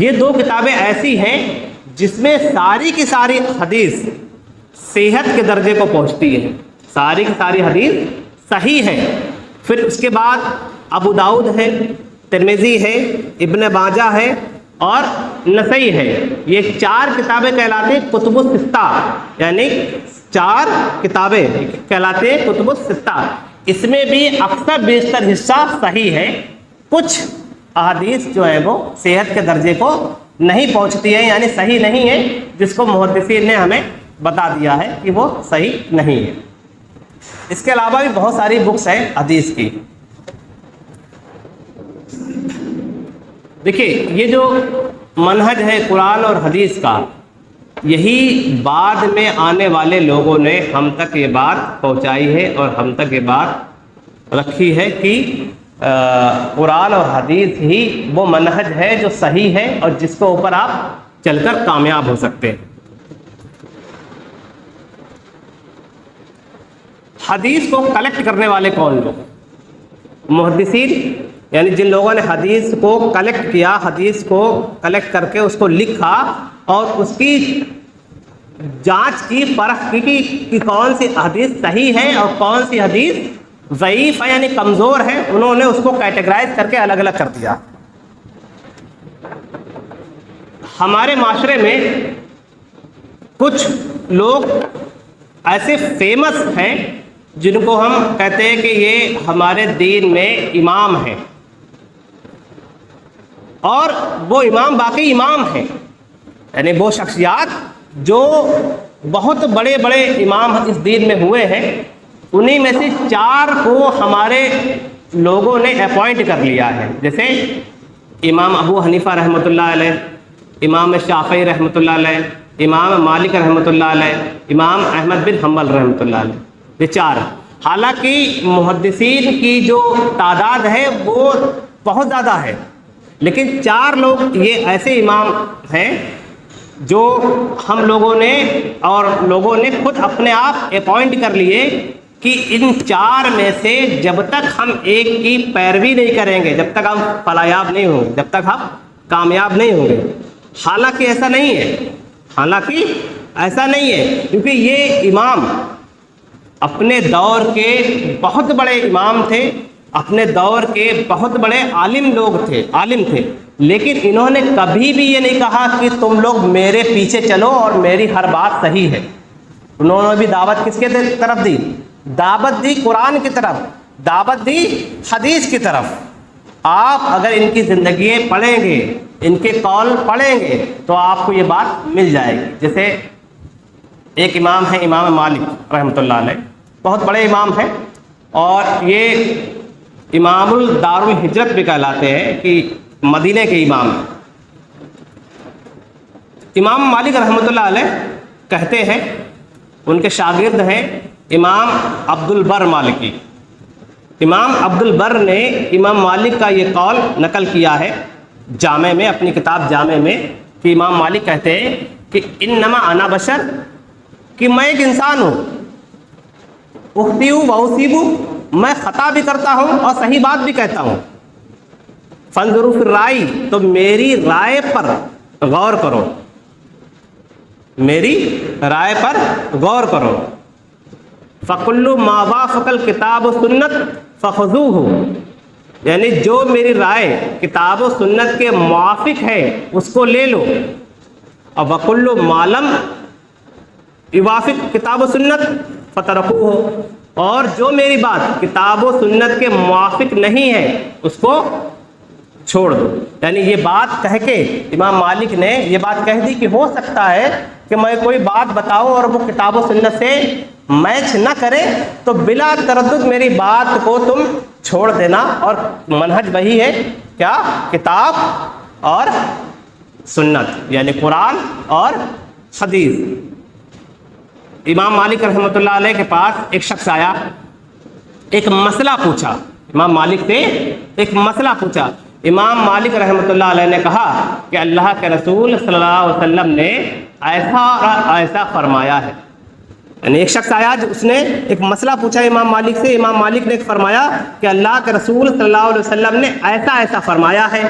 E: یہ دو کتابیں ایسی ہیں جس میں ساری کی ساری حدیث صحت کے درجے کو پہنچتی ہے، ساری کی ساری حدیث صحیح ہے۔ پھر اس کے بعد ابو داؤد ہے، ترمذی ہے، ابن ماجہ ہے اور نسائی ہے۔ یہ چار کتابیں کہلاتے ہیں کتب الستہ، یعنی چار کتابیں کہلاتے ہیں کتب الستہ۔ اس میں بھی اکثر بیشتر حصہ صحیح ہے، کچھ احادیث جو ہے وہ صحت کے درجے کو نہیں پہنچتی ہے، یعنی صحیح نہیں ہے، جس کو محدثین نے ہمیں بتا دیا ہے کہ وہ صحیح نہیں ہے۔ اس کے علاوہ بھی بہت ساری بکس ہیں حدیث کی۔ دیکھیے، یہ جو منہج ہے قرآن اور حدیث کا، یہی بعد میں آنے والے لوگوں نے ہم تک یہ بات پہنچائی ہے اور ہم تک یہ بات رکھی ہے کہ قرآن اور حدیث ہی وہ منہج ہے جو صحیح ہے اور جس کے اوپر آپ چل کر کامیاب ہو سکتے ہیں۔ حدیث کو کلیکٹ کرنے والے کون لوگ؟ محدثین، یعنی جن لوگوں نے حدیث کو کلیکٹ کیا، حدیث کو کلیکٹ کر کے اس کو لکھا اور اس کی جانچ کی، پرکھ کی کہ کون سی حدیث صحیح ہے اور کون سی حدیث ضعیف ہے یعنی کمزور ہے، انہوں نے اس کو کیٹیگرائز کر کے الگ الگ کر دیا۔ ہمارے معاشرے میں کچھ لوگ ایسے فیمس ہیں جن کو ہم کہتے ہیں کہ یہ ہمارے دین میں امام ہیں، اور وہ امام باقی امام ہیں، یعنی وہ شخصیات جو بہت بڑے بڑے امام اس دین میں ہوئے ہیں، انہی میں سے 4 کو ہمارے لوگوں نے اپوائنٹ کر لیا ہے، جیسے امام ابو حنیفہ رحمۃ اللہ علیہ، امام شافعی رحمۃ اللہ علیہ، امام مالک رحمۃ اللہ علیہ، امام احمد بن حنبل رحمۃ اللہ علیہ، یہ 4۔ حالانکہ محدثین کی جو تعداد ہے وہ بہت زیادہ ہے، لیکن 4 لوگ یہ ایسے امام ہیں جو ہم لوگوں نے اور لوگوں نے خود اپنے آپ اپوائنٹ کر لیے کہ ان 4 میں سے جب تک ہم ایک کی پیروی نہیں کریں گے، جب تک ہم فلاحیاب نہیں ہوں گے، جب تک ہم کامیاب نہیں ہوں گے۔ حالانکہ ایسا نہیں ہے، حالانکہ ایسا نہیں ہے، کیونکہ یہ امام اپنے دور کے بہت بڑے امام تھے، اپنے دور کے بہت بڑے عالم تھے، لیکن انہوں نے کبھی بھی یہ نہیں کہا کہ تم لوگ میرے پیچھے چلو اور میری ہر بات صحیح ہے۔ انہوں نے بھی دعوت کس کے طرف دی؟ دعوت دی قرآن کی طرف، دعوت دی حدیث کی طرف۔ آپ اگر ان کی زندگیاں پڑھیں گے، ان کے قول پڑھیں گے تو آپ کو یہ بات مل جائے گی۔ جیسے ایک امام ہے امام مالک رحمۃ اللہ علیہ، بہت بڑے امام ہیں، اور یہ امام الدار الہجرت بھی کہلاتے ہیں کہ مدینہ کے امام ہیں۔ امام مالک رحمۃ اللہ علیہ کہتے ہیں، ان کے شاگرد ہیں امام عبد البر مالکی۔ امام عبد البر نے امام مالک کا یہ قول نقل کیا ہے جامع میں، اپنی کتاب جامع میں، کہ امام مالک کہتے ہیں کہ انما انا بشر، کہ میں ایک انسان ہوں، اخطئ و اصیب، میں خطا بھی کرتا ہوں اور صحیح بات بھی کہتا ہوں۔ فانظروا فی الرائے، تو میری رائے پر غور کرو، میری رائے پر غور کرو۔ فَكُلُّ مَا وَافَقَ الْكِتَابُ وَالسُّنَّةَ فَخُذُوهُ، یعنی جو میری رائے کتاب و سنت کے موافق ہے اس کو لے لو، اور وَكُلُّ مَا لَمْ يُوافق کتاب و سنت فَتَرَكُوهُ، اور جو میری بات کتاب و سنت کے موافق نہیں ہے اس کو چھوڑ دو۔ یعنی یہ بات کہہ کے امام مالک نے یہ بات کہہ دی کہ ہو سکتا ہے کہ میں کوئی بات بتاؤں اور وہ کتاب و سنت سے میچ نہ کرے، تو بلا تردد میری بات کو تم چھوڑ دینا، اور منہج وہی ہے کیا؟ کتاب اور سنت، یعنی قرآن اور حدیث۔ امام مالک رحمۃ اللہ علیہ کے پاس ایک شخص آیا، ایک مسئلہ پوچھا، امام مالک سے ایک مسئلہ پوچھا۔ امام مالک رحمۃ اللہ علیہ نے کہا کہ اللہ کے رسول صلی اللہ علیہ وسلم نے ایسا اور ایسا فرمایا ہے۔ یعنی ایک شخص آیا، اس نے ایک مسئلہ پوچھا امام مالک سے، امام مالک نے فرمایا کہ اللہ کے رسول صلی اللہ علیہ وسلم نے ایسا ایسا فرمایا ہے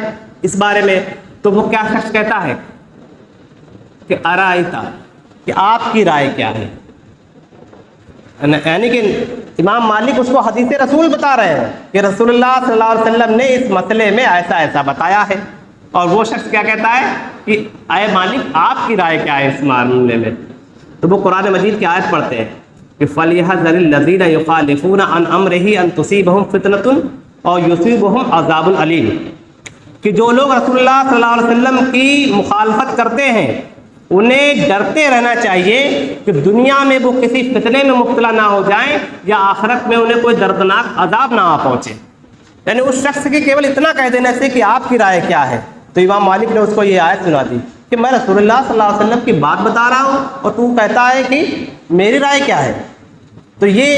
E: اس بارے میں۔ تو وہ کیا شخص کہتا ہے کہ ارائیتا، کہ آپ کی رائے کیا ہے؟ یعنی کہ امام مالک اس کو حدیث رسول بتا رہے ہیں کہ رسول اللہ صلی اللہ علیہ وسلم نے اس مسئلے میں ایسا ایسا بتایا ہے، اور وہ شخص کیا کہتا ہے کہ اے مالک آپ کی رائے کیا ہے اس معاملے میں؟ تو وہ قرآن مجید کی آیت پڑھتے ہیں کہ فَلْيَحْذَرِ الَّذِينَ يُخَالِفُونَ عَنْ أَمْرِهِ أَن تُصِيبَهُمْ فِتْنَةٌ أَوْ يُصِيبَهُمْ عَذَابٌ أَلِيمٌ، کہ جو لوگ رسول اللہ صلی اللہ علیہ وسلم کی مخالفت کرتے ہیں انہیں ڈرتے رہنا چاہیے کہ دنیا میں وہ کسی فتنے میں مبتلا نہ ہو جائیں، یا آخرت میں انہیں کوئی دردناک عذاب نہ آ پہنچے۔ یعنی اس شخص کے کیول اتنا کہہ دینے سے کہ آپ کی رائے کیا ہے، تو امام مالک نے اس کو یہ آیت سنا دی کہ میں رسول اللہ صلی اللہ علیہ وسلم کی بات بتا رہا ہوں اور تو کہتا ہے کہ میری رائے کیا ہے۔ تو یہ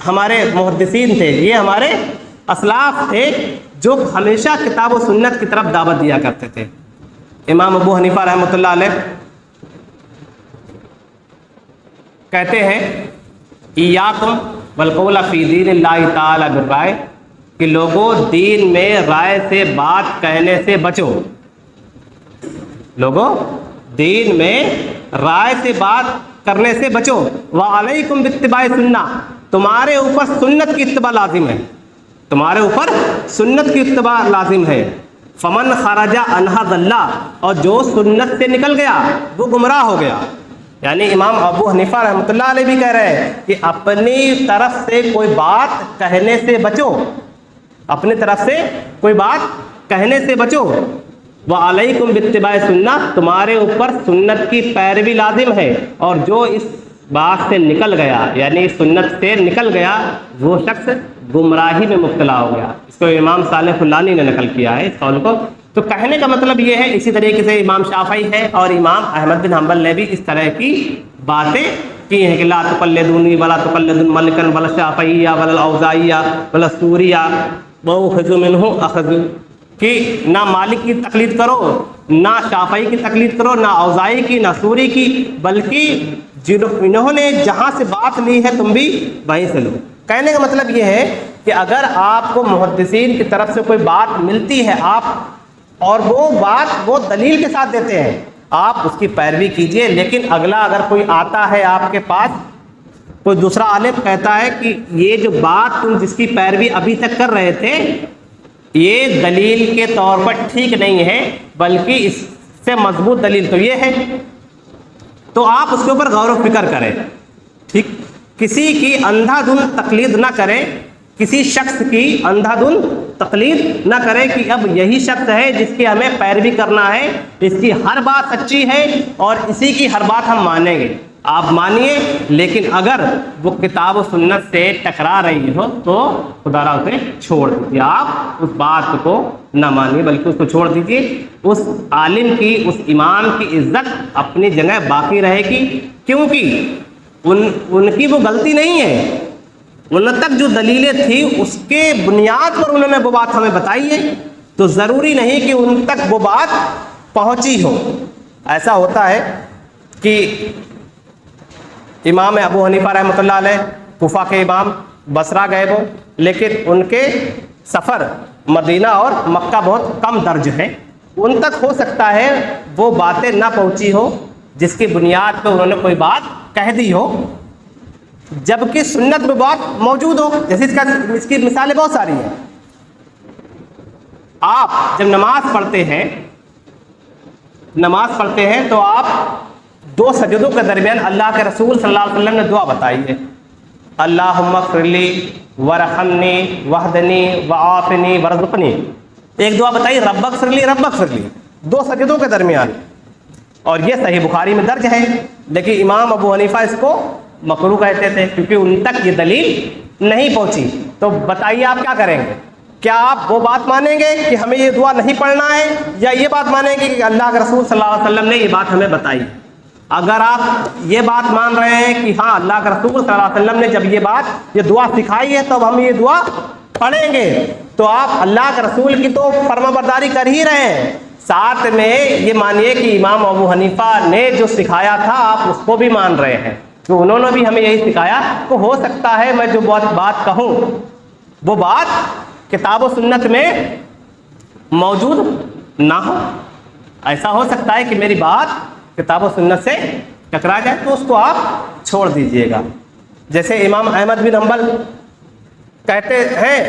E: ہمارے محدثین تھے، یہ ہمارے اسلاف تھے جو ہمیشہ کتاب و سنت کی طرف دعوت دیا کرتے تھے۔ امام ابو حنیفہ رحمۃ اللہ علیہ کہتے ہیں ایاکم والقول فی دین اللہ تعالی بالرائے، کہ لوگوں دین میں رائے سے بات کہنے سے بچو. لوگوں دین میں رائے سے بات کرنے سے بچو. وعلیکم باتباع سنہ, تمہارے اوپر سنت کی اتباع لازم ہے, تمہارے اوپر سنت کی اتباع لازم ہے. فمن خرج عنہا ضل, اور جو سنت سے نکل گیا وہ گمراہ ہو گیا. یعنی امام ابو حنیفہ رحمۃ اللہ علیہ بھی کہہ رہے ہیں کہ اپنی طرف سے کوئی بات کہنے سے بچو, اپنی طرف سے کوئی بات کہنے سے بچو. وعلیکم باتباع سنہ, تمہارے اوپر سنت کی پیروی لازم ہے. اور جو اس بات سے نکل گیا, یعنی سنت سے نکل گیا, وہ شخص گمراہی میں مبتلا ہو گیا. اس کو امام صالح فلانی نے نقل کیا ہے اس قول کو. تو کہنے کا مطلب یہ ہے, اسی طریقے سے امام شافعی ہے اور امام احمد بن حنبل نے بھی اس طرح کی باتیں کی ہیں کہ لا تقلدونی ولا تقلدوا مالکا ولا شافعیہ ولا الاوزاعیہ ولا سوریہ واخذوا منہ اخذوا, کہ نہ مالک کی تقلید کرو, نہ شافعی کی تقلید کرو, نہ اوزاعی کی, نہ سوری کی, بلکہ انہوں نے جہاں سے بات لی ہے تم بھی وہیں سے لو. کہنے کا مطلب یہ ہے کہ اگر آپ کو محدثین کی طرف سے کوئی بات ملتی ہے, آپ اور وہ بات وہ دلیل کے ساتھ دیتے ہیں, آپ اس کی پیروی کیجئے. لیکن اگلا اگر کوئی آتا ہے آپ کے پاس, کوئی دوسرا عالم کہتا ہے کہ یہ جو بات تم جس کی پیروی ابھی تک کر رہے تھے یہ دلیل کے طور پر ٹھیک نہیں ہے, بلکہ اس سے مضبوط دلیل تو یہ ہے, تو آپ اس کے اوپر غور و فکر کریں. ٹھیک, کسی کی اندھا دھند تقلید نہ کریں, کسی شخص کی اندھا دھند تقلید نہ کریں کہ اب یہی شخص ہے جس کی ہمیں پیروی کرنا ہے, اس کی ہر بات سچی ہے اور اسی کی ہر بات ہم مانیں گے. آپ مانیے, لیکن اگر وہ کتاب و سنت سے ٹکرا رہی ہو تو خدا را اسے چھوڑ دیجیے. آپ اس بات کو نہ مانیے بلکہ اس کو چھوڑ دیجیے. اس عالم کی, اس امام کی عزت اپنی جگہ باقی رہے گی, کیونکہ ان کی وہ غلطی نہیں ہے. ان تک جو دلیلیں تھیں اس کے بنیاد پر انہوں نے وہ بات ہمیں بتائی ہے, تو ضروری نہیں کہ ان تک وہ بات پہنچی ہو. ایسا ہوتا ہے کہ امام ابو حنیفہ رحمۃ اللہ علیہ کوفہ کے امام بصرہ گئے وہ, لیکن ان کے سفر مدینہ اور مکہ بہت کم درج ہے. ان تک ہو سکتا ہے وہ باتیں نہ پہنچی ہو جس کی بنیاد پہ انہوں نے کوئی بات کہہ دی ہو, جبکہ سنت میں بات موجود ہو. جیسے اس کی مثالیں بہت ساری ہیں. آپ جب نماز پڑھتے ہیں تو آپ دو سجدوں کے درمیان اللہ کے رسول صلی اللہ علیہ وسلم نے دعا بتائی ہے, اللہم اغفر لی ورحمنی وحدنی وعافنی ورزقنی. ایک دعا بتائی رب اغفر لی, رب اغفر لی, دو سجدوں کے درمیان, اور یہ صحیح بخاری میں درج ہے. لیکن امام ابو حنیفہ اس کو مکروہ کہتے تھے کیونکہ ان تک یہ دلیل نہیں پہنچی. تو بتائیے آپ کیا کریں گے؟ کیا آپ وہ بات مانیں گے کہ ہمیں یہ دعا نہیں پڑھنا ہے, یا یہ بات مانیں گے کہ اللہ کے رسول صلی اللہ علیہ وسلم نے یہ بات ہمیں بتائی؟ اگر آپ یہ بات مان رہے ہیں کہ ہاں اللہ کے رسول صلی اللہ علیہ وسلم نے جب یہ دعا سکھائی ہے تو اب ہم یہ دعا پڑھیں گے, تو آپ اللہ کے رسول کی تو فرما برداری کر ہی رہے ہیں, ساتھ میں یہ مانیے کہ امام ابو حنیفہ نے جو سکھایا تھا آپ اس کو بھی مان رہے ہیں, تو انہوں نے بھی ہمیں یہی سکھایا. تو ہو سکتا ہے میں جو بات کہوں وہ بات کتاب و سنت میں موجود نہ ہو. ایسا ہو سکتا ہے کہ میری بات کتاب و سنت سے ٹکرا جائے, تو اس کو آپ چھوڑ دیجئے گا. جیسے امام احمد بن حنبل کہتے ہیں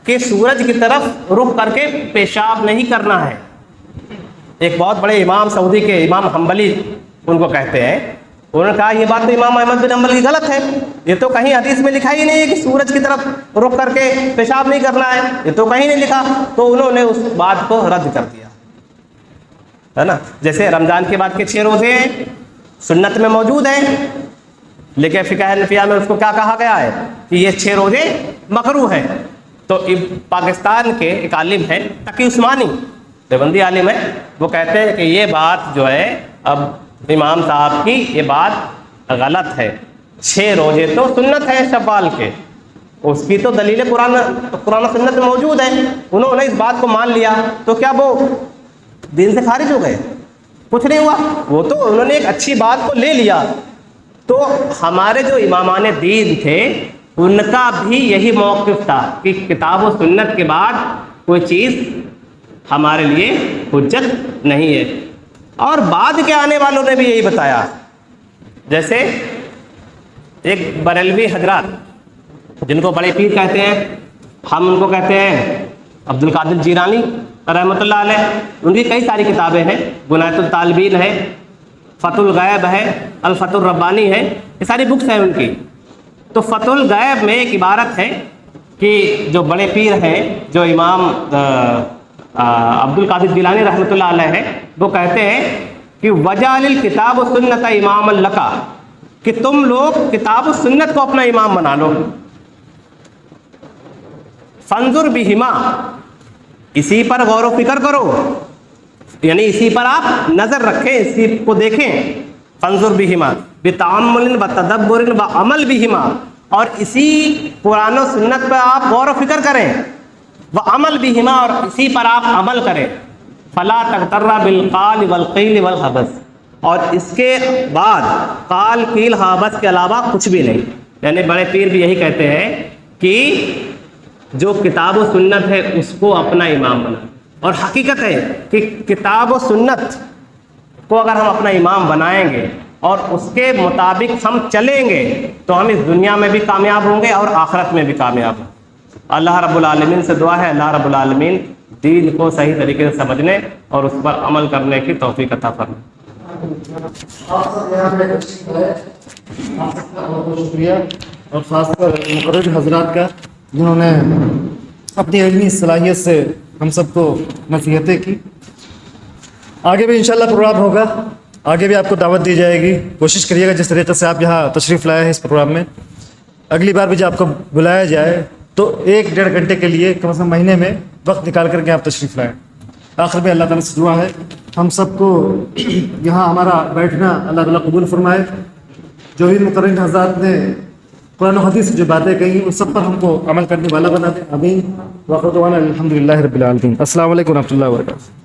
E: کہ سورج کی طرف رخ کر کے پیشاب نہیں کرنا ہے. ایک بہت بڑے امام سعودی کے امام حنبلی ان کو کہتے ہیں, انہوں نے کہا یہ بات تو امام احمد بن حنبل کی غلط ہے, یہ تو کہیں حدیث میں لکھا ہی نہیں ہے کہ سورج کی طرف رخ کر کے پیشاب نہیں کرنا ہے, یہ تو کہیں نہیں لکھا. تو انہوں نے اس بات کو رد کر دیا ہے نا. جیسے رمضان کے بعد کے 6 روزے ہیں, سنت میں موجود ہیں, لیکن فقہ حنفیہ میں اس کو کیا کہا گیا ہے کہ یہ 6 روزے مکروہ ہیں. تو پاکستان کے ایک عالم ہے تقی عثمانی, دیوبندی عالم ہے, وہ کہتے ہیں کہ یہ بات جو ہے اب امام صاحب کی یہ بات غلط ہے. 6 روزے تو سنت ہے شوال کے, اس کی تو دلیل قرآن سنت میں موجود ہے. انہوں نے اس بات کو مان لیا تو کیا وہ دین سے خارج ہو گئے؟ کچھ نہیں ہوا, وہ تو انہوں نے ایک اچھی بات کو لے لیا. تو ہمارے جو امامان دین تھے ان کا بھی یہی موقف تھا کہ کتاب و سنت کے بعد کوئی چیز ہمارے لیے حجت نہیں ہے. اور بعد کے آنے والوں نے بھی یہی بتایا. جیسے ایک بریلوی حضرات جن کو بڑے پیر کہتے ہیں, ہم ان کو کہتے ہیں عبد القادر جیلانی رحمۃ اللہ علیہ. ان کی کئی ساری کتابیں ہیں, بنایت الطالبین ہے, فتح الغیب ہے, الفتح الربانی ہے, یہ ساری بکس ہیں ان کی. تو فتح الغیب میں ایک عبارت ہے کہ جو بڑے پیر ہیں, جو امام عبد القادر جیلانی رحمۃ اللہ علیہ ہے, وہ کہتے ہیں کہ وجعل الکتاب و سنت امام لکا, کہ تم لوگ کتاب و سنت کو اپنا امام بنا لو. فانظر بہما, اسی پر غور و فکر کرو, یعنی اسی پر آپ نظر رکھیں, اسی کو دیکھیں. فانظر بہما بتأمل و تدبر و عمل بہما, اور اسی قرآن و سنت پر آپ غور و فکر کریں. وہ عمل بہما, اور اسی پر آپ عمل کریں. فلا تغتر بالقال والقیل والحبس, اور اس کے بعد قال قیل حبس کے علاوہ کچھ بھی نہیں. یعنی بڑے پیر بھی یہی کہتے ہیں کہ جو کتاب و سنت ہے اس کو اپنا امام بنا. اور حقیقت ہے کہ کتاب و سنت کو اگر ہم اپنا امام بنائیں گے اور اس کے مطابق ہم چلیں گے تو ہم اس دنیا میں بھی کامیاب ہوں گے اور آخرت میں بھی کامیاب ہوں. اللہ رب العالمین سے دعا ہے اللہ رب العالمین دین کو صحیح طریقے سے سمجھنے اور اس پر عمل کرنے کی توفیق عطا فرمائے.
A: آپ سب یہاں پہ تشریف لائے, آپ سب کا بہت بہت شکریہ, اور خاص کر مقرر حضرات کا جنہوں نے اپنی علمی صلاحیت سے ہم سب کو نصیحتیں کی. آگے بھی انشاءاللہ پروگرام ہوگا, آگے بھی آپ کو دعوت دی جائے گی. کوشش کریے گا جس طریقے سے آپ یہاں تشریف لائے ہیں اس پروگرام میں, اگلی بار بھی جب آپ کو بلایا جائے تو 1-1.5 گھنٹے کے لیے کم از کم مہینے میں وقت نکال کر کے آپ تشریف لائیں. آخر میں اللہ تعالیٰ سے دعا ہے ہم سب کو یہاں ہمارا بیٹھنا اللہ تعالیٰ قبول فرمائے. جو بھی مقرر حضرات نے قرآن و حدیث سے جو باتیں کہیں ان سب پر ہم کو عمل کرنے والا بنا دیں. آمین. وآخر دعوانا الحمدللہ رب العالمین. السلام علیکم و رحمۃ اللہ وبرکاتہ.